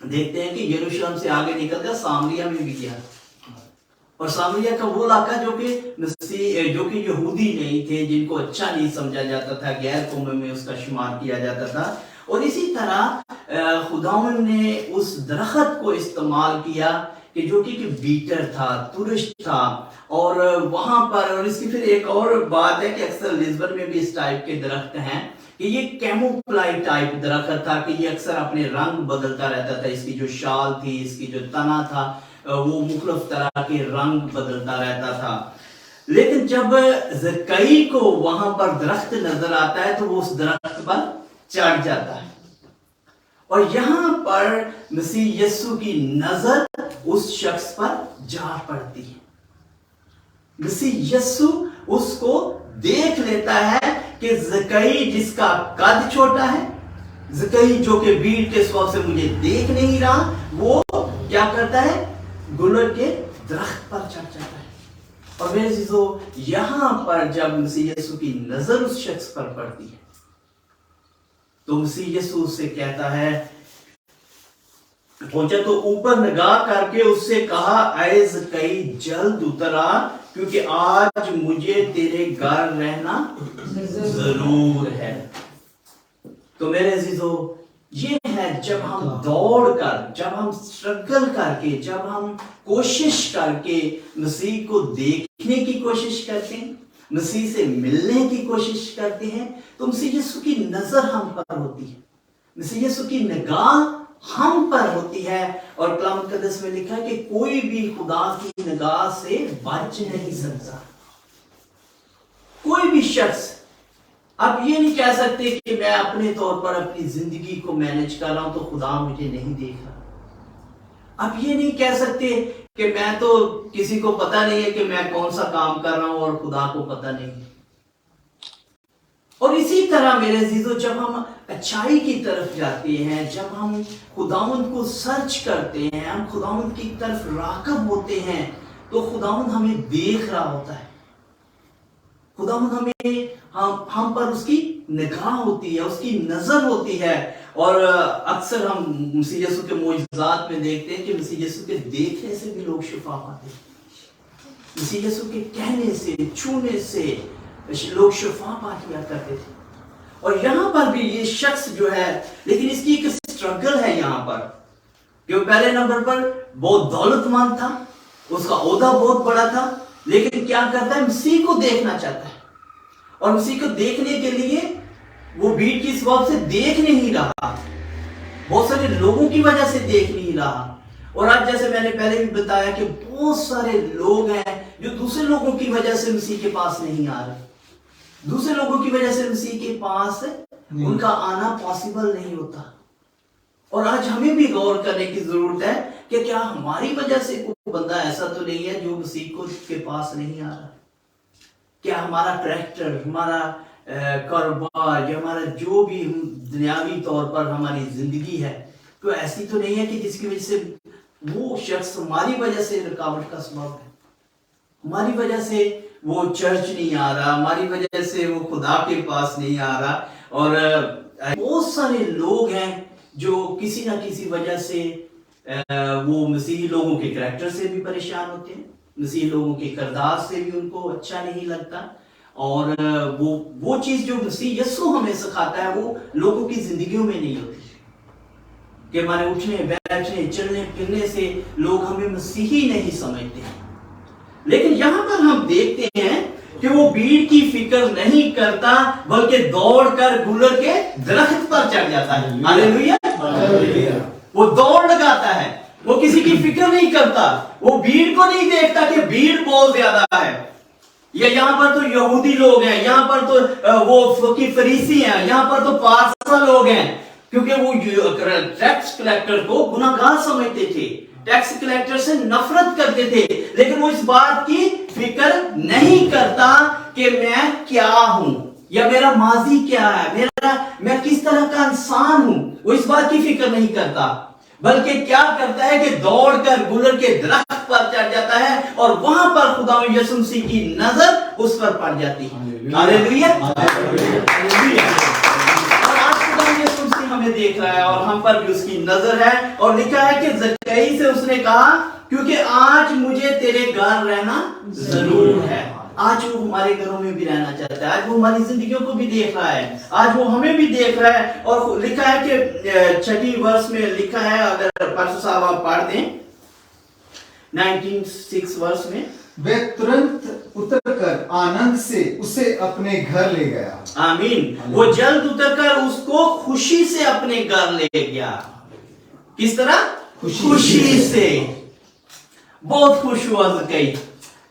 देखते हैं कि यरूशलेम से आगे निकल कर सामरिया में भी गया, और सामरिया का वो इलाका जो कि यहूदी नहीं थे, जिनको अच्छा नहीं समझा जाता था, गैर कौमों में उसका शुमार किया जाता था। और इसी तरह खुदावंद ने उस दरख्त को इस्तेमाल किया कि जो कि बीटर था, तुरश था, और वहां पर, और इसकी फिर एक और बात है कि अक्सर लिस्बन में भी इस टाइप के दरख्त हैं कि ये कैमोफ्लाई टाइप दरख्त था कि ये अक्सर अपने रंग बदलता रहता था। इसकी जो शाल थी, इसकी जो तना था, वो मुख्तलिफ तरह के रंग बदलता रहता था। लेकिन जब ज़कई को वहां पर दरख्त नजर आता है तो वो उस दरख्त पर चढ़ जाता है, और यहां पर मसीह यीशु की नजर उस शख्स पर जा पड़ती है। मसीह यीशु उसको देख लेता है कि ज़कई जिसका कद छोटा है, ज़कई जो कि भीड़ के स्वभाव से मुझे देख नहीं रहा, वो क्या करता है, गुलर के दरख्त पर चढ़ जाता है। और मेरे अजीजों, यहां पर जब मसीह यीशु की नजर उस शख्स पर पड़ती है तो मसीह यीशु उससे कहता है, पहुंचा तो ऊपर निगाह करके उससे कहा, ऐ ज़कई जल्द उतर आ, क्योंकि आज मुझे तेरे घर रहना जरूर है। तो मेरे अजीजों, ये है जब हम दौड़ कर, जब हम स्ट्रगल करके, जब हम कोशिश करके मसीह को देखने की कोशिश करते हैं, मसीह से मिलने की कोशिश करते हैं, तो मसीह यीशु की नजर हम पर होती है, मसीह यीशु की निगाह हम पर होती है। और कलाम मुकद्दस में लिखा है कि कोई भी खुदा की निगाह से बच नहीं सकता। कोई भी शख्स, आप ये नहीं कह सकते कि मैं अपने तौर पर अपनी जिंदगी को मैनेज कर रहा हूं तो खुदा मुझे नहीं देख रहा। आप ये नहीं कह सकते कि मैं तो, किसी को पता नहीं है कि मैं कौन सा काम कर रहा हूं और खुदा को पता नहीं है। और इसी तरह मेरे अजीजों, जब हम अच्छाई की तरफ जाते हैं, जब हम खुदावंद को सर्च करते हैं, हम खुदावंद की तरफ राग़िब होते हैं, तो खुदावंद हमें देख रहा होता है। खुदावंद हमें, हम पर उसकी निगाह होती है, उसकी नजर होती है। और अक्सर हम मसीह यीशु के मोइज़ात में देखते हैं कि मसीह यीशु के देखने से भी लोग शिफा पाते हैं। मसीह यीशु के कहने से, छूने से लोग शिफा पा किया करते थे। और यहां पर भी ये शख्स जो है, लेकिन इसकी एक स्ट्रगल है यहां पर, क्योंकि पहले नंबर पर बहुत दौलतमंद था, उसका ओहदा बहुत बड़ा था, लेकिन क्या करता है, मसीह को देखना चाहता है। और मसीह को देखने के लिए वो भीड़ की स्वभाव से देख नहीं रहा, बहुत सारे लोगों की वजह से देख नहीं रहा। और आज जैसे मैंने पहले भी बताया कि बहुत सारे लोग हैं जो दूसरे लोगों की वजह से मसीह के पास नहीं आ रहे, दूसरे लोगों की वजह से मसीह के पास उनका आना पॉसिबल नहीं होता। और आज हमें भी गौर करने की जरूरत है कि क्या हमारी वजह से कोई बंदा ऐसा तो नहीं है जो मसीह को के पास नहीं आ रहा। क्या हमारा करैक्टर, हमारा कारोबार, या हमारा जो भी दुनियावी तौर पर हमारी जिंदगी है, तो ऐसी तो नहीं है कि जिसकी वजह से वो शख्स हमारी वजह से रुकावट का सबब है, हमारी वजह से वो चर्च नहीं आ रहा, हमारी वजह से वो खुदा के पास नहीं आ रहा। और बहुत सारे लोग हैं जो किसी ना किसी वजह से वो मसीही लोगों के करैक्टर से भी परेशान होते हैं, मसीही लोगों के किरदार से भी उनको अच्छा नहीं लगता। और वो चीज जो मसीह यीशु हमें सिखाता है वो लोगों की जिंदगियों में नहीं होती, कि हमारे उठने बैठने चलने फिरने से लोग हमें मसीही नहीं समझते। लेकिन यहां पर हम देखते हैं कि वो भीड़ की फिक्र नहीं करता, बल्कि दौड़कर गुलर के दरख्त पर चढ़ जाता है। हालेलुया, वो दौड़ लगाता है, वो किसी की फिक्र नहीं करता, वो भीड़ को नहीं देखता कि भीड़ बहुत ज्यादा है, या यहाँ पर तो यहूदी लोग हैं, यहाँ पर तो वो फरीसी हैं, यहाँ पर तो पारसा लोग हैं, क्योंकि वो टैक्स कलेक्टर को गुनाहगार समझते थे, टैक्स कलेक्टर से नफरत करते थे। लेकिन वो इस बात की फिक्र नहीं करता कि मैं क्या हूं, या मेरा माजी क्या है, मैं किस तरह का इंसान हूं, वो इस बात की फिक्र नहीं करता, बल्कि क्या करता है कि दौड़कर गुलर के दरख्त पर चढ़ जाता है, और वहां पर खुदा यीशु मसीह की नजर उस पर पड़ जाती है। हालेलुया। और आज खुदा यीशु मसीह हमें देख रहा है और हम पर भी उसकी नजर है। और लिखा है कि जक्कई से उसने कहा क्योंकि आज मुझे तेरे घर रहना जरूर है। आज वो हमारे घरों में भी रहना चाहता है, आज वो हमारी जिंदगियों को भी देख रहा है, आज वो हमें भी देख रहा है। और लिखा है कि 6 वर्ष में लिखा है, अगर परसों साहब आप पढ़ दें 19:6 वर्ष में, वे तुरंत उतरकर आनंद से उसे अपने घर ले गया। आमीन। वो जल्द उतरकर उसको खुशी से अपने घर ले गया। किस तरह? खुशी से। बहुत खुश हुआ जक्कई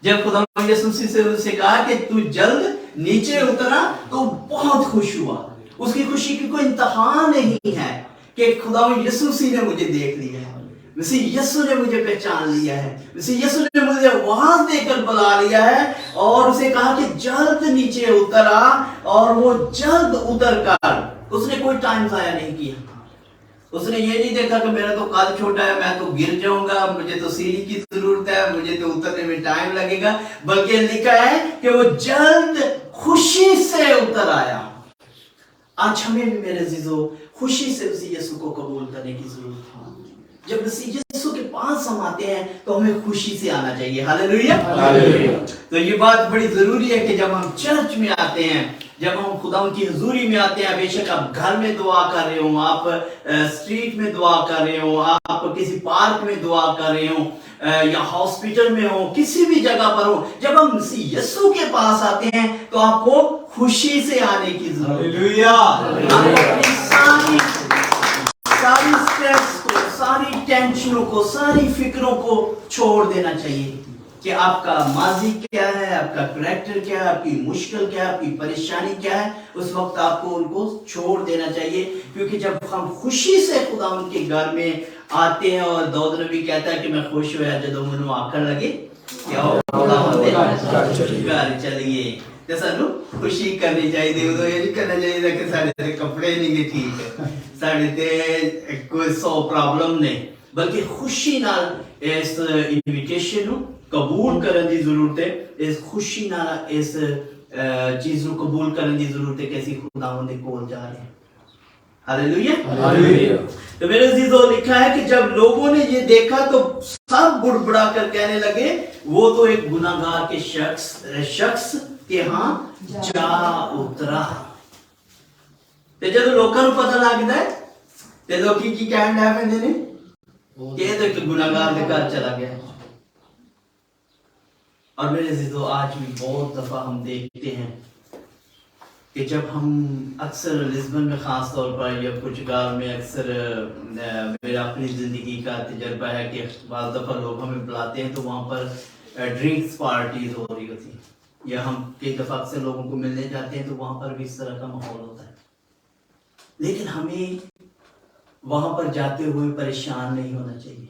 जब खुदा यीशु मसीह से उसे कहा कि तू जल्द नीचे उतरा, तो बहुत खुश हुआ। उसकी खुशी की कोई इंतहा नहीं है कि खुदा यीशु मसीह ने मुझे देख लिया है, मसीह यीशु ने मुझे पहचान लिया है, मसीह यीशु ने मुझे आवाज देकर बुला लिया है। और उसे कहा कि जल्द नीचे उतरा, और वो जल्द उतरकर उसने कोई टाइम जाया नहीं किया। उसने ये नहीं देखा कि मेरा तो कद छोटा है, मैं तो गिर जाऊंगा, मुझे तो सीढ़ी की जरूरत है, मुझे तो उतरने में टाइम लगेगा। बल्कि लिखा है कि वो जल्द खुशी से उतर आया। आज हमें भी मेरे अजीजों खुशी से मसीह यीशु को कबूल करने की जरूरत है। जब मसीह यीशु के पास हम आते हैं तो हमें खुशी से आना चाहिए। हालेलुया। तो ये बात बड़ी जरूरी है कि जब हम चर्च में आते हैं, जब हम खुदा की हुजूरी में आते हैं, बेशक आप घर में दुआ कर रहे हो, आप स्ट्रीट में दुआ कर रहे हो, आप किसी पार्क में दुआ कर रहे हो, या हॉस्पिटल में हो, किसी भी जगह पर हो, जब हम मसीह यीशु के पास आते हैं तो आपको खुशी से आने की जरूरत है। सारी स्ट्रेस को, सारी टेंशनों को, सारी फिक्रों को छोड़ देना चाहिए कि आपका माजी क्या है, आपका करैक्टर क्या है, आपकी मुश्किल क्या है, आपकी परेशानी क्या है। उस वक्त आपको उनको छोड़ देना चाहिए, क्योंकि जब हम खुशी से खुदा उनके घर में आते हैं, और दाऊद नबी कहता है कि मैं खुश होया जदों मैनू आखण लगे क्या घर चलिए। ते सानू खुशी करनी चाहिए। उदों ये नहीं करना चाहिए कि साडे ते कपड़े नहीं गे ठीक है, साडे ते कोई 100 प्रॉब्लम नहीं, बल्कि खुशी नाल इस इनविटेशन नू कबूल करने की जरूरत है। इस खुशी नाल इस चीज को कबूल करने की जरूरत है कि ਅਸੀਂ खुदावंद दे कोल जा रहे हैं। हालेलुया। हालेलुया। तो मेरे अजीजों, लिखा है कि जब लोगों ने ये देखा तो सब बुड़बुड़ा कर कहने लगे वो तो एक गुनाहगार के शख्स के यहाँ जा उतरा। ते जब लोगों को पता लगता है ते लोग की कहने लग पैंदे ने कि ये तो एक गुनाहगार के घर चला गया। और मेरे अजीजों, आज भी बहुत दफा हम देखते हैं कि जब हम अक्सर लिस्बन में खास तौर पर या पुर्तगाल में अक्सर मेरा अपनी ज़िंदगी का तजर्बा है कि बाद दफ़ा लोग हमें बुलाते हैं तो वहाँ पर ड्रिंक्स पार्टीज हो रही होती हैं, या हम कई दफ़ा अक्सर लोगों को मिलने जाते हैं तो वहाँ पर भी इस तरह का माहौल होता है। लेकिन हमें वहाँ पर जाते हुए परेशान नहीं होना चाहिए,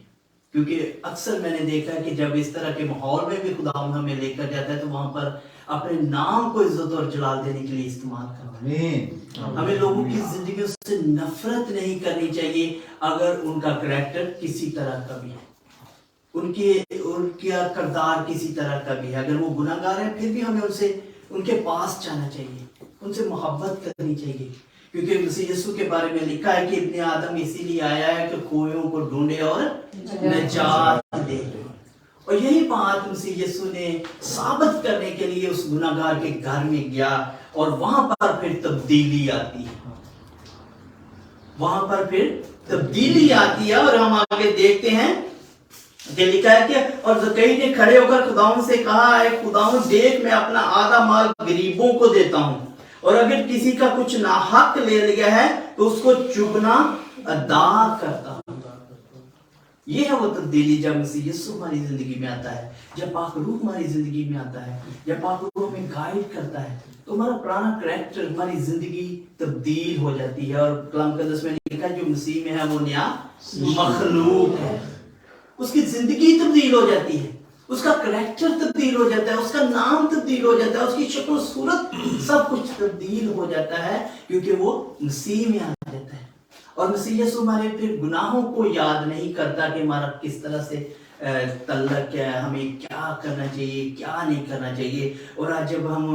क्योंकि अक्सर मैंने देखा है कि जब इस तरह के माहौल में भी खुदा हमें लेकर जाता है तो वहाँ पर अपने नाम को इज्जत और जलाल देने के लिए इस्तेमाल करना है। हमें लोगों की जिंदगी से नफरत नहीं करनी चाहिए अगर उनका करैक्टर किसी तरह का भी है, उनका किरदार किसी तरह का भी है। अगर वो गुनाहगार है फिर भी हमें उनके पास जाना चाहिए, उनसे मोहब्बत करनी चाहिए, क्योंकि मसीह यीशु के बारे में लिखा है कि इब्ने आदम इसीलिए आया है कि खोयों को ढूंढे और निजात दे। और यही बात मसीह यीशु ने साबित करने के लिए उस गुनाहगार के घर में गया, और वहां पर फिर तब्दीली आती है, वहां पर फिर तब्दीली आती है। और हम आगे देखते हैं कि लिखा है कि और जक्कई ने खड़े होकर खुदावंद से कहा है, खुदावंद देख मैं अपना आधा माल गरीबों को देता हूं, और अगर किसी का कुछ नाहक ले लिया है तो उसको चुगना अदा करता हूं। ये है वो तब्दीली जब मसीह यीशु हमारी जिंदगी में आता है, जब पाक रूह हमारी जिंदगी में आता है, जब पाक रूह में गाइड करता है तो हमारा पुराना करैक्टर, हमारी जिंदगी तब्दील हो जाती है। और कलाम मुकद्दस में लिखा है जो मसीह में है वो नया मखलूक है, उसकी जिंदगी तब्दील हो जाती है, उसका करैक्टर तब्दील हो जाता है, उसका नाम तब्दील हो जाता है, उसकी शक्ल सूरत सब कुछ तब्दील हो जाता है, क्योंकि वो मसीह में आ जाता है। और मसीह यीशु हमारे फिर गुनाहों को याद नहीं करता कि हमारा किस तरह से तल्लक है, हमें क्या करना चाहिए क्या नहीं करना चाहिए। और आज जब हम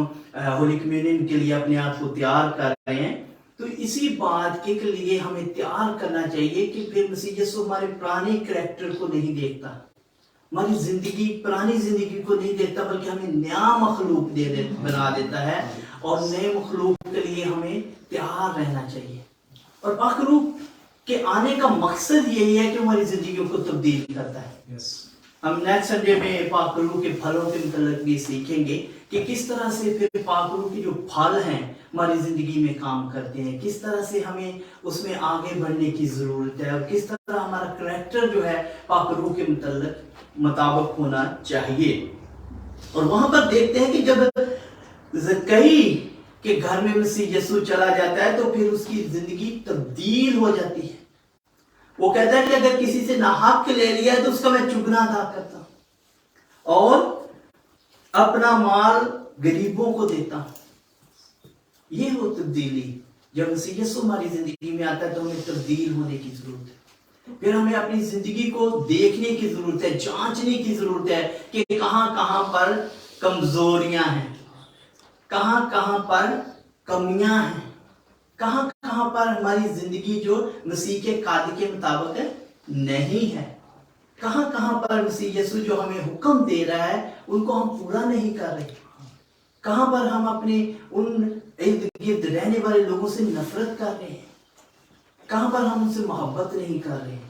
होली कम्युनियन के लिए अपने आप को तैयार कर रहे हैं تو اسی بات کے لیے ہمیں تیار کرنا چاہیے کہ پھر مسیح یسوع ہمارے پرانے کریکٹر کو نہیں دیکھتا، ہماری زندگی پرانی زندگی کو نہیں دیکھتا، بلکہ ہمیں نیا مخلوق بنا دیتا ہے، اور نئے مخلوق کے لیے ہمیں تیار رہنا چاہیے۔ اور پاک روح کے آنے کا مقصد یہی ہے کہ ہماری زندگیوں کو تبدیل کرتا ہے۔ ہم نیکسٹ سنڈے میں پاک روح کے پھلوں کے متعلق بھی سیکھیں گے کہ کس طرح سے پھر پاک روح کے جو پھل ہیں ہماری زندگی میں کام کرتے ہیں، کس طرح سے ہمیں اس میں آگے بڑھنے کی ضرورت ہے، اور کس طرح ہمارا کریکٹر جو ہے پاک روح کے مطابق ہونا چاہیے۔ اور وہاں پر دیکھتے ہیں کہ جب زکئی کے گھر میں مسیح یسوع چلا جاتا ہے تو پھر اس کی زندگی تبدیل ہو جاتی ہے۔ وہ کہتا ہے کہ اگر کسی سے ناحق لے لیا تو اس کا میں چگنا ادا کرتا ہوں اور اپنا مال غریبوں کو دیتا ہوں۔ یہ وہ تبدیلی جب مسیح یسوع ہماری زندگی میں آتا ہے تو ہمیں تبدیل ہونے کی ضرورت ہے۔ پھر ہمیں اپنی زندگی کو دیکھنے کی ضرورت ہے، جانچنے کی ضرورت ہے کہ کہاں کہاں پر کمزوریاں ہیں، کہاں کہاں پر کمیاں ہیں، کہاں کہاں پر ہماری زندگی جو مسیح کے قاعدے کے مطابق نہیں ہے، کہاں کہاں پر مسیح یسوع جو ہمیں حکم دے رہا ہے ان کو ہم پورا نہیں کر رہے، کہاں پر ہم اپنے ان ارد گرد رہنے والے لوگوں سے نفرت کر رہے ہیں، کہاں پر ہم ان سے محبت نہیں کر رہے ہیں۔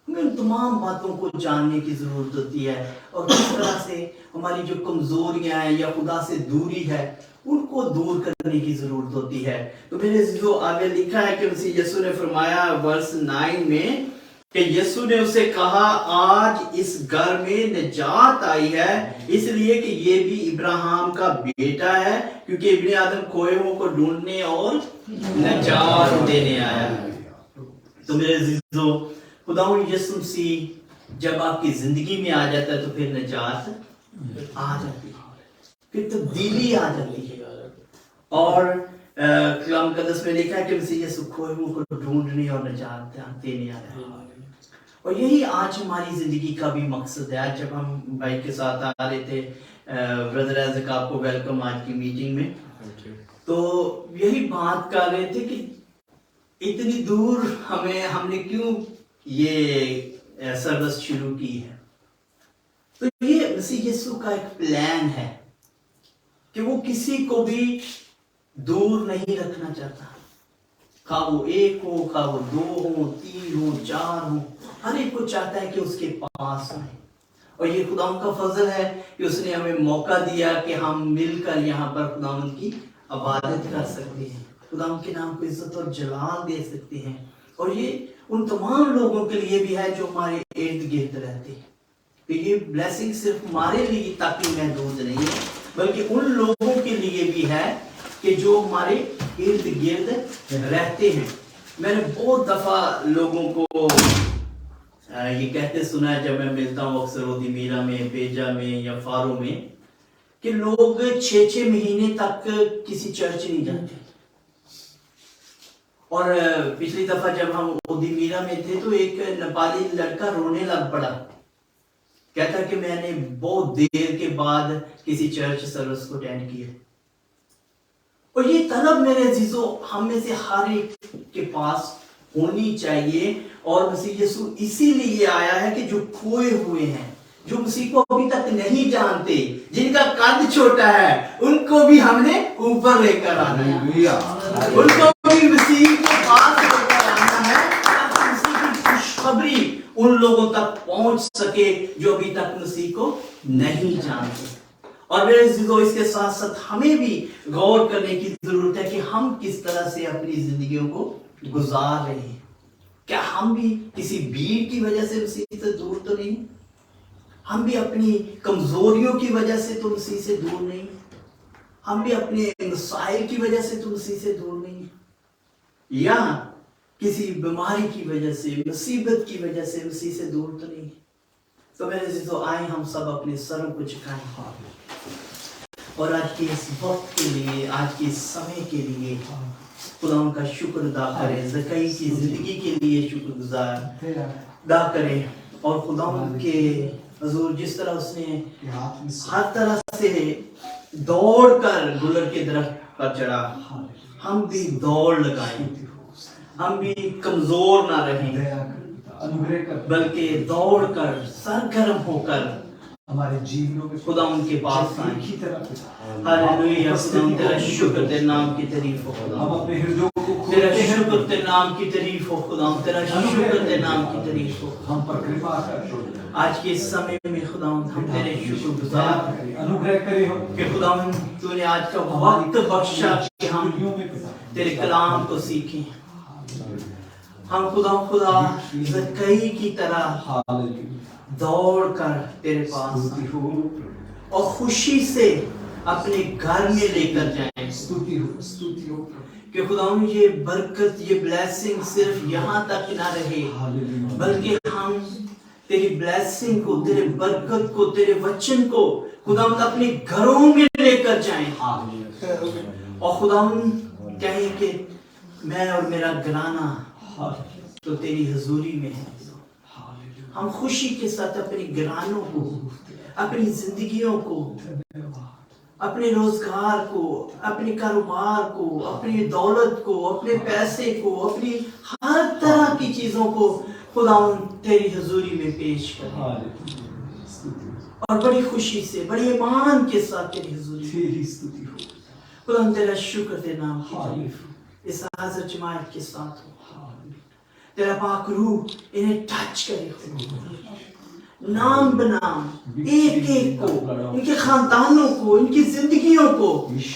ہمیں ان تمام باتوں کو جاننے کی ضرورت ہوتی ہے، اور کس طرح سے ہماری جو کمزوریاں ہیں یا خدا سے دوری ہے ان کو دور کرنے کی ضرورت ہوتی ہے۔ تو میرے عزیزو آگے لکھا ہے کہ مسیح یسوع نے فرمایا ورس 9 میں کہ یسوع نے اسے کہا آج اس گھر میں نجات آئی ہے، اس لیے کہ یہ بھی ابراہیم کا بیٹا ہے، کیونکہ ابن آدم کھوئے ہوئے کو ڈھونڈنے اور نجات دینے آیا ہے۔ تو میرے عزیزو خداوند یسوع مسیح جب آپ کی زندگی میں آ جاتا ہے تو پھر نجات آ جاتی ہے، پھر تبدیلی آ جاتی ہے۔ اور کلام مقدس میں لکھا ہے کہ مسیح یسوع کھوئے ہوئے کو ڈھونڈنے اور نجات دینے آیا ہے۔ اور یہی آج ہماری زندگی کا بھی مقصد ہے۔ آج جب ہم بھائی کے ساتھ آ رہے تھے، برادر ایزک آپ کو ویلکم آج کی میٹنگ میں، تو یہی بات کر رہے تھے کہ اتنی دور ہم نے کیوں یہ سروس شروع کی ہے۔ تو یہ مسیح یسوع کا ایک پلان ہے کہ وہ کسی کو بھی دور نہیں رکھنا چاہتا، خواہ وہ ایک ہو، خواہ وہ 2 ہوں، 3 ہوں، 4 ہوں، ہر ایک کو چاہتا ہے کہ اس کے پاس آئے۔ اور یہ خداوند کا فضل ہے کہ اس نے ہمیں موقع دیا کہ ہم مل کر یہاں پر خداوند کی عبادت کر سکتے ہیں، خداوند کے نام کو عزت اور جلال دے سکتے ہیں۔ اور یہ ان تمام لوگوں کے لیے بھی ہے جو ہمارے ارد گرد رہتے ہیں، کہ یہ بلیسنگ صرف ہمارے لیے تک ہی محدود نہیں ہے، بلکہ ان لوگوں کے لیے بھی ہے کہ جو ہمارے ارد گرد رہتے ہیں۔ میں نے بہت دفعہ لوگوں کو یہ کہتے سنا ہے جب میں ملتا ہوں اکثر اودھی میرا میں، بیجا میں یا فارو میں، کہ لوگ 6 مہینے تک کسی چرچ نہیں جاتے۔ اور پچھلی دفعہ جب ہم اودھی میرا میں تھے تو ایک نیپالی لڑکا رونے لگ پڑا، کہتا کہ میں نے بہت دیر کے بعد کسی چرچ سروس کو اٹینڈ کیا۔ اور یہ طلب میرے عزیزو ہم میں سے ہر ایک کے پاس ہونی چاہیے، اور مسیح یسوع اسی لیے آیا ہے کہ جو کھوئے ہوئے ہیں، جو مسیح کو ابھی تک نہیں جانتے، جن کا قد چھوٹا ہے، ان کو بھی ہم نے اوپر لے کر آنا ہے، ان کو بھی مسیح کے پاس لے کر آنا ہے، تاکہ مسیح کی خوشخبری ان لوگوں تک پہنچ سکے جو ابھی تک مسیح کو نہیں جانتے۔ اور میرے عزیزو اس کے ساتھ ساتھ ہمیں بھی غور کرنے کی ضرورت ہے کہ ہم کس طرح سے اپنی زندگیوں کو گزار رہے ہیں۔ کیا ہم بھی کسی بھیڑ کی وجہ سے مسیح سے دور تو نہیں؟ ہم بھی اپنی کمزوریوں کی وجہ سے تو مسیح سے دور نہیں؟ ہم بھی اپنے مسائل کی وجہ سے تو مسیح سے دور نہیں؟ یا کسی بیماری کی وجہ سے، مصیبت کی وجہ سے مسیح سے دور تو نہیں؟ تو میرے عزیزو آئیں ہم سب اپنے سروں کو جھکائیں اور آج کے اس وقت کے لیے، آج کے اس سمے کے لیے خدا ان کا شکر ادا کریں، زکئی کی زندگی کے لیے شکر گزار ادا کریں، اور خدا ان کے حضور جس طرح اس نے ہر طرح سے दौड़ कर गुलर के दरख्त पर चढ़ा, हम भी दौड़ लगाएं, हम भी कमजोर ना रहें, दया कर पिता, अनुग्रह कर बल्कि दौड़ कर सरगर्म होकर हमारे जीवनों में खुदा उनके पास आए। की तरह पिता, हालेलुया, खुदा तेरा शुक्र, तेरे नाम की तारीफ हो खुदा, हम अपने हृदयों को तेरा खोलते हैं, शुक्र, तेरे नाम की तारीफ हो खुदा, तेरा शुक्र, तेरे नाम की तारीफ हो। हम पर कृपा कर, आज के इस समय में खुदा हम तेरे शुक्रगुजार हैं अनुग्रह करे हम कि खुदा तूने आज का वक्त बख्शा कि हम दुनियों में पिता, तेरे कलाम को सीखें। हम खुदा ज़क्कई की तरह हालेलुया, दौड़ कर तेरे पास स्तुति आएं हो, और खुशी से अपने घर में लेकर जाएं स्तुति हो कि खुदा ये बरकत, ये ब्लेसिंग सिर्फ यहाँ तक ना रहे, हालेलुया, बल्कि हम तेरी ब्लेसिंग को, तेरे बरकत को, तेरे वचन को खुदा अपने घरों में लेकर जाएं और खुदा कहें कि मैं और मेरा घराना तो तेरी हजूरी में है। हम खुशी के साथ अपने घरानों को, अपनी जिंदगियों को, अपने रोजगार को, अपने कारोबार को, अपनी दौलत को, अपने पैसे को, अपनी हर तरह की चीजों को खुदा तेरी हजूरी में पेश करें और बड़ी खुशी से, बड़े ईमान के साथ तेरी हजूरी तेरी स्तुति हो, खुदा तेरा शुक्र, तेरे नाम की तारीफ इस हाजिर जमात के साथ हो। तेरा पाक रूह इन्हें टच करे, नाम बनाम एक एक को, इनके खानदानों को, इनकी जिंदगियों को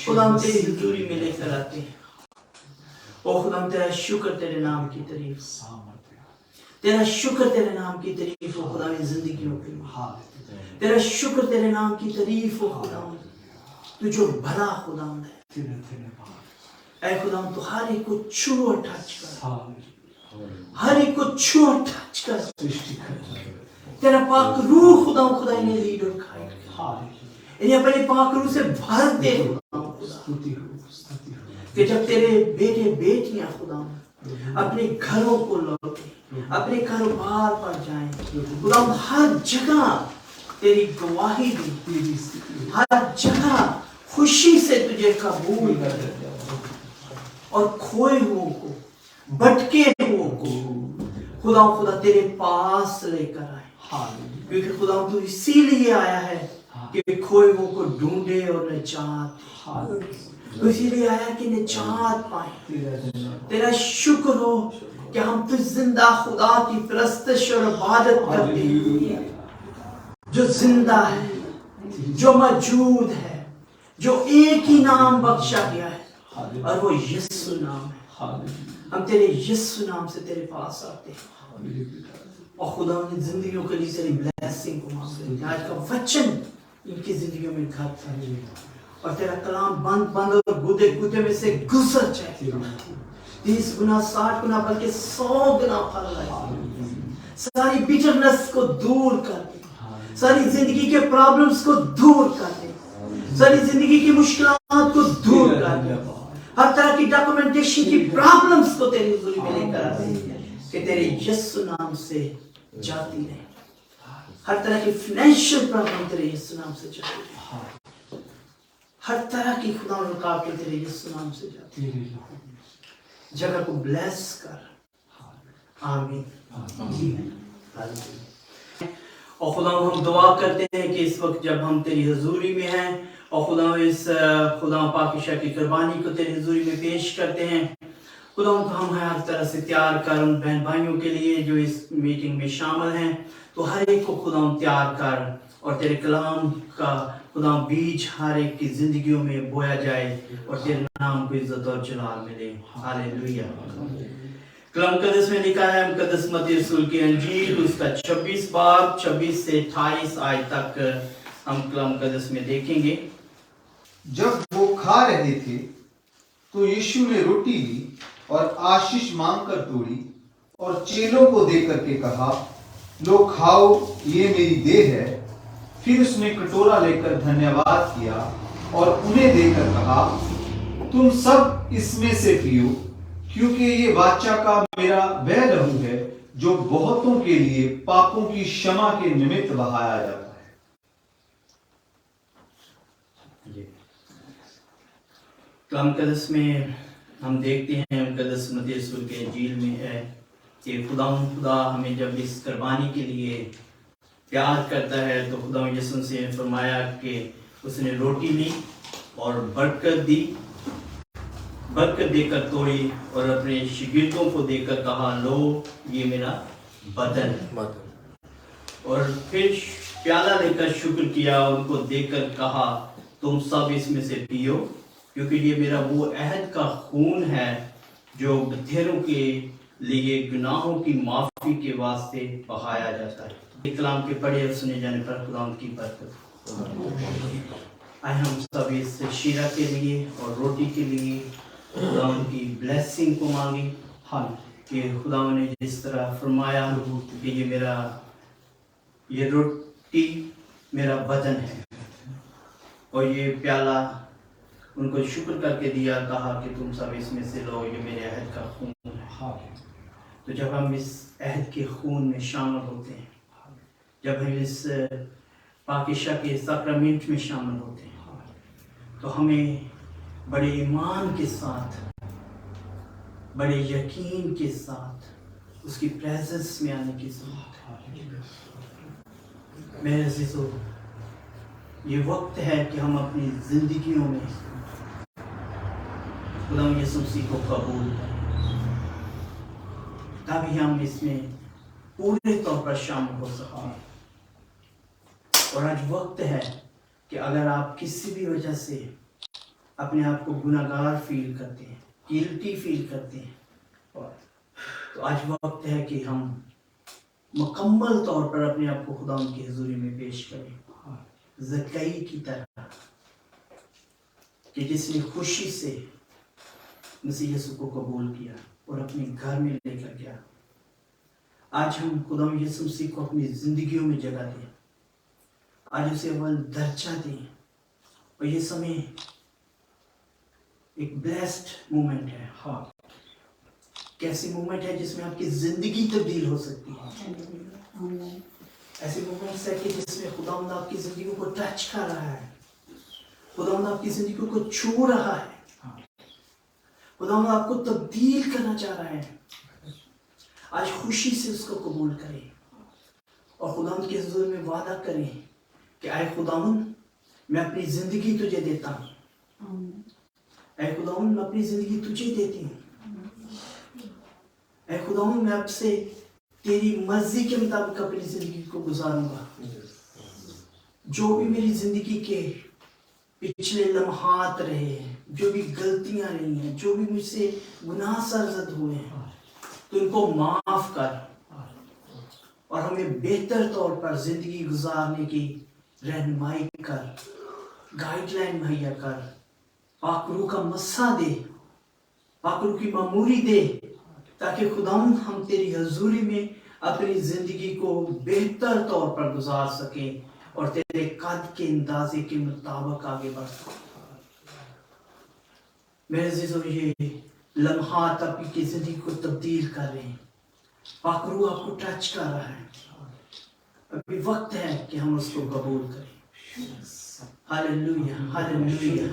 खुदा हम तेरी हजूरी में लेकर आते हैं। ओ खुदा तेरा शुक्र, तेरे नाम की तारीफ, तेरा शुक्र, तेरे नाम की तारीफ हो खुदा इन जिंदगियों के लिए। तेरा शुक्र, तेरे नाम की तारीफ हो खुदा, तू जो भला खुदा है। ऐ खुदा तू हर एक को छू और टच कर, हर एक को छू और टच कर। तेरा पाक रूह खुदा इन्हें लीड और गाइड, इन्हें अपने पाक रूह से भर दे खुदा, कि जब तेरे बेटे बेटियां खुदा अपने घरों को लौटे, अपने कारोबार पर जाएं, खुदा हर जगह तेरी गवाही दी, हर जगह खुशी से तुझे कबूल कर और खोए हुओं को, भटके हुओं को खुदा तेरे पास लेकर आए, क्योंकि खुदा तू इसीलिए आया है कि खोए हुओं को ढूंढे और निजात, तो इसीलिए आया कि निजात पाए। तेरा शुक्र हो कि हम तुझ जिंदा खुदा की परस्तिश और इबादत करते हैं, जो जिंदा है, जो मौजूद है, जो एक ही नाम बख्शा गया है और वो यीशु नाम है। हम तेरे यीशु नाम से तेरे पास आते हैं और खुदा अपनी जिंदगियों के लिए तेरी ब्लेसिंग को मांगते हैं। आज का वचन इनकी जिंदगियों में घर करे और तेरा कलाम बंद और गुदे में से गुजर जाए, 30 गुना 60 गुना बल्कि 100 गुना फल लाए, सारी बिटरनेस को दूर कर दे, सारी जिंदगी के प्रॉब्लम्स को दूर कर दे, सारी जिंदगी की मुश्किलात को दूर कर दे, हर तरह की डॉक्यूमेंटेशन की प्रॉब्लम्स को तेरी हुजूरी में लेकर आते हैं कि तेरे यीशु नाम से जाती रहे, हर तरह की फाइनेंशियल प्रॉब्लम तेरे यीशु नाम से जाती रहे, हर तरह की खुदा रुकावटें तेरे यीशु नाम से जाती रहे, जगह को ब्लेस कर। आमीन। और खुदा हम दुआ करते हैं कि इस वक्त जब हम तेरी हजूरी में हैं और खुदा इस खुदा पाकिशा की कुर्बानी को तेरी हजूरी में पेश करते हैं, खुदा हम हर तरह से तैयार कर उन बहन भाइयों के लिए जो इस मीटिंग में शामिल हैं, तो हर एक को खुदा तैयार कर और तेरे कलाम का खुदा बीज हर एक की जिंदगियों में बोया जाए और तेरे नाम को इज्जत और जलाल मिले। हालेलुया। कलाम कदस में लिखा है, मुकद्दस मत्ती रसूल की अंजील उसका 26 बाब 26 से 28 आयत तक हम कलाम कदस में देखेंगे। जब वो खा रहे थे तो यीशु ने रोटी ली और आशीष मांगकर तोड़ी और चेलों को दे करके कहा, लो खाओ, ये मेरी देह है। फिर उसने कटोरा लेकर धन्यवाद किया और उन्हें देकर कहा, तुम सब इसमें से पियो, क्योंकि ये वाचा का मेरा वह लहू है जो बहुतों के लिए पापों की क्षमा के निमित्त बहाया जाता है। कलाम मुक़द्दस में हम देखते हैं, मुक़द्दस मत्ती रसूल के इंजील में है कि खुदा हमें जब इस कुर्बानी के लिए प्यार करता है तो खुदा यीशु से फरमाया कि उसने रोटी ली और बरकत दी, बरकत देकर तोड़ी और अपने शागिर्दों को देकर कहा, लो ये मेरा बदन है। और फिर प्याला लेकर शुक्र किया और उनको देकर कहा, तुम सब इसमें से पियो, क्योंकि ये मेरा वो अहद का खून है जो बथेरों के लिए गुनाहों की माफ़ी के वास्ते बहाया जाता है। कलाम के पढ़े और सुने जाने पर खुदा की बरकत। आए हम सब इस शीरा के लिए और रोटी के लिए खुदा की ब्लेसिंग को मांगे। हाँ, कि खुदा ने जिस तरह फरमाया कि ये रोटी मेरा बदन है और ये प्याला उनको शुक्र करके दिया, कहा कि तुम सब इसमें से लो, ये मेरे अहद का खून है। तो जब हम इस अहद के खून में शामिल होते हैं, जब हम इस पाकीशा के सैक्रामेंट में शामिल होते हैं, तो हमें बड़े ईमान के साथ, बड़े यकीन के साथ उसकी प्रेजेंस में आने की जरूरत है। मेरे अज़ीज़ों, ये वक्त है कि हम अपनी जिंदगियों में खुदा यीशु मसीह को कबूल करें, तभी हम इसमें पूरे तौर पर शामिल हो सकते हैं। और आज वक्त है कि अगर आप किसी भी वजह से अपने आप को गुनाहगार फील करते हैं, गिल्टी फील करते हैं, तो आज वक्त है कि हम मुकम्मल तौर पर अपने आप को खुदा की हुजूरी में पेश करें, ज़कई की तरह कि जिसने खुशी से मसीह यीशु को कबूल किया और अपने घर में लेकर गया। आज हम खुदा यीशु मसीह को अपनी जिंदगियों में जगह दें, आज उसे अव्वल दर्जा दें। और ये समय एक ब्लेस्ड मोमेंट है। हाँ, कैसी मोमेंट है जिसमें आपकी जिंदगी तब्दील हो सकती है। ऐसे मोमेंट्स है कि जिसमें खुदावंद आपकी जिंदगी को टच कर रहा है, खुदावंद आपकी जिंदगी को छू रहा है, खुदावंद आपको तब्दील करना चाह रहा है। आज खुशी से उसको कबूल करें और खुदावंद के हुजूर में वादा करें कि आए खुदावंद, मैं अपनी जिंदगी तुझे देता हूँ। ऐ खुदावंद, मैं अपनी जिंदगी तुझे देती हूँ। ऐ खुदावंद, मैं आपसे तेरी मर्जी के मुताबिक अपनी जिंदगी को गुजारूंगा। जो भी मेरी जिंदगी के पिछले लम्हात रहे हैं, जो भी गलतियां रही हैं, जो भी मुझसे गुनाह सरजद हुए हैं, तो इनको माफ कर और हमें बेहतर तौर पर जिंदगी गुजारने की रहनुमाई कर, गाइडलाइन मुहैया कर, पाकरू का मस्सा दे, पाकरू की मामूरी दे, ताकि खुदावंद हम तेरी हजूरी में अपनी जिंदगी को बेहतर तौर पर गुजार सकें और तेरे कद के अंदाजे के मुताबिक आगे बढ़ सकें। मेरे अज़ीज़ों, ये लम्हात आपकी जिंदगी को तब्दील कर रहे हैं, पाकरू आपको टच कर रहा है। अभी वक्त है कि हम उसको कबूल करें। Hallelujah, hallelujah.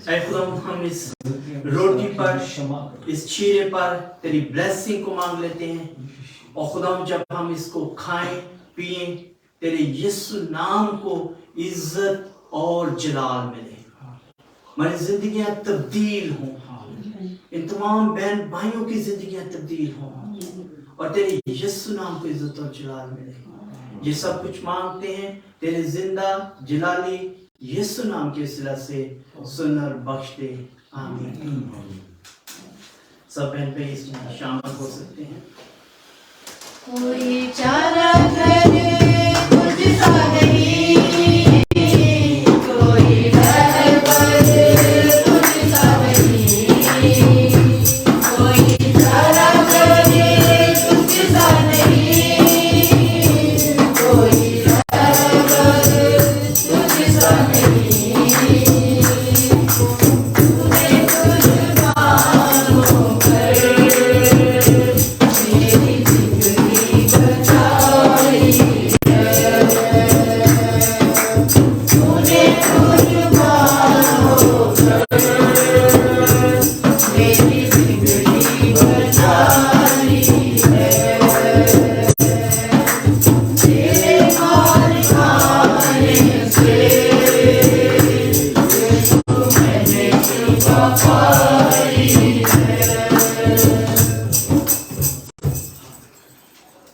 ऐ खुदावंद, हम इस रोटी पर, इस चीरे पर तेरी ब्लेसिंग को मांग लेते हैं। और खुदावंद, जब हम इसको खाएं पिएं, तेरे यीशु नाम को इज्जत और जलाल मिले, हमारी जिंदगियां तब्दील हों, इन तमाम बहन भाइयों की जिंदगियां तब्दील हों और तेरे यीशु नाम को इज्जत और जलाल मिले। ये सब कुछ मांगते हैं तेरे जिंदा जलाली यीशु नाम के सिला से सुन और बख्श दे, आमीन। सब बहन पे इसमें शामिल हो सकते हैं। कोई चारा करे मुझसा नहीं, कोई रहबर मुझसा नहीं, कोई चारा करे मुझसा नहीं, कोई रहबर मुझसा नहीं। तूने कुर्बानों पर मेरी जिंदगी बचाई है।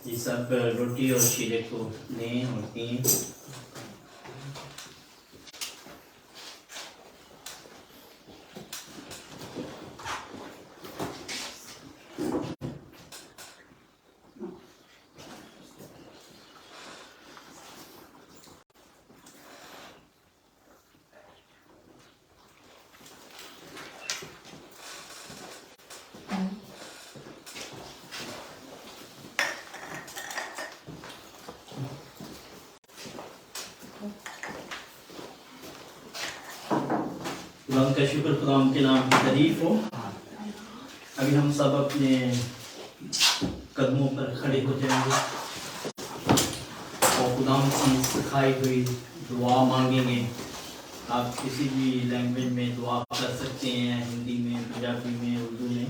یہ سب روٹی اور شیرے کو لیں اور پئیں. خدا کا شکر، خدا کے نام کی تعریف ہو. ابھی ہم سب اپنے قدموں پر کھڑے ہو جائیں گے اور خدا کی سکھائی ہوئی دعا مانگیں گے. آپ کسی بھی لینگویج میں دعا کر سکتے ہیں، ہندی میں، پنجابی میں، اردو میں.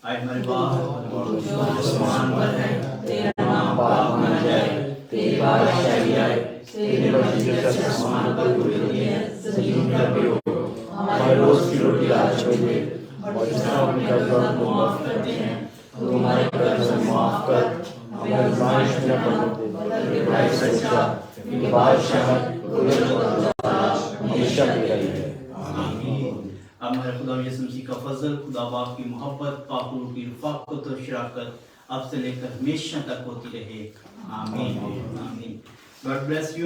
آئے ہمارے باپ جو آسمان پر ہے، تیرا نام پاک مانا جائے، تیری بادشاہی آئے، تیری مرضی جیسے آسمان پر ہوئی ہوتی ہے زمین پر بھی ہو. ہمارے روز کی روٹی آج ہمیں دے، اور جس طرح ہم قرض کو معاف کرتے ہیں تو ہمارے قرض ہمیں معاف کر. ہمیں آزمائش میں نہ پڑنے دے بلکہ برائی سے بچا، کیونکہ بادشاہت، قدرت اور جلال ہمیشہ کی رہی ہے. آمین. اب ہمارے خدا یسوع مسیح کا فضل، خدا باپ کی محبت، پاک روح کی رفاقت اور شراکت اب سے لے کر ہمیشہ تک ہوتی رہے. آمین. آمین. God bless you.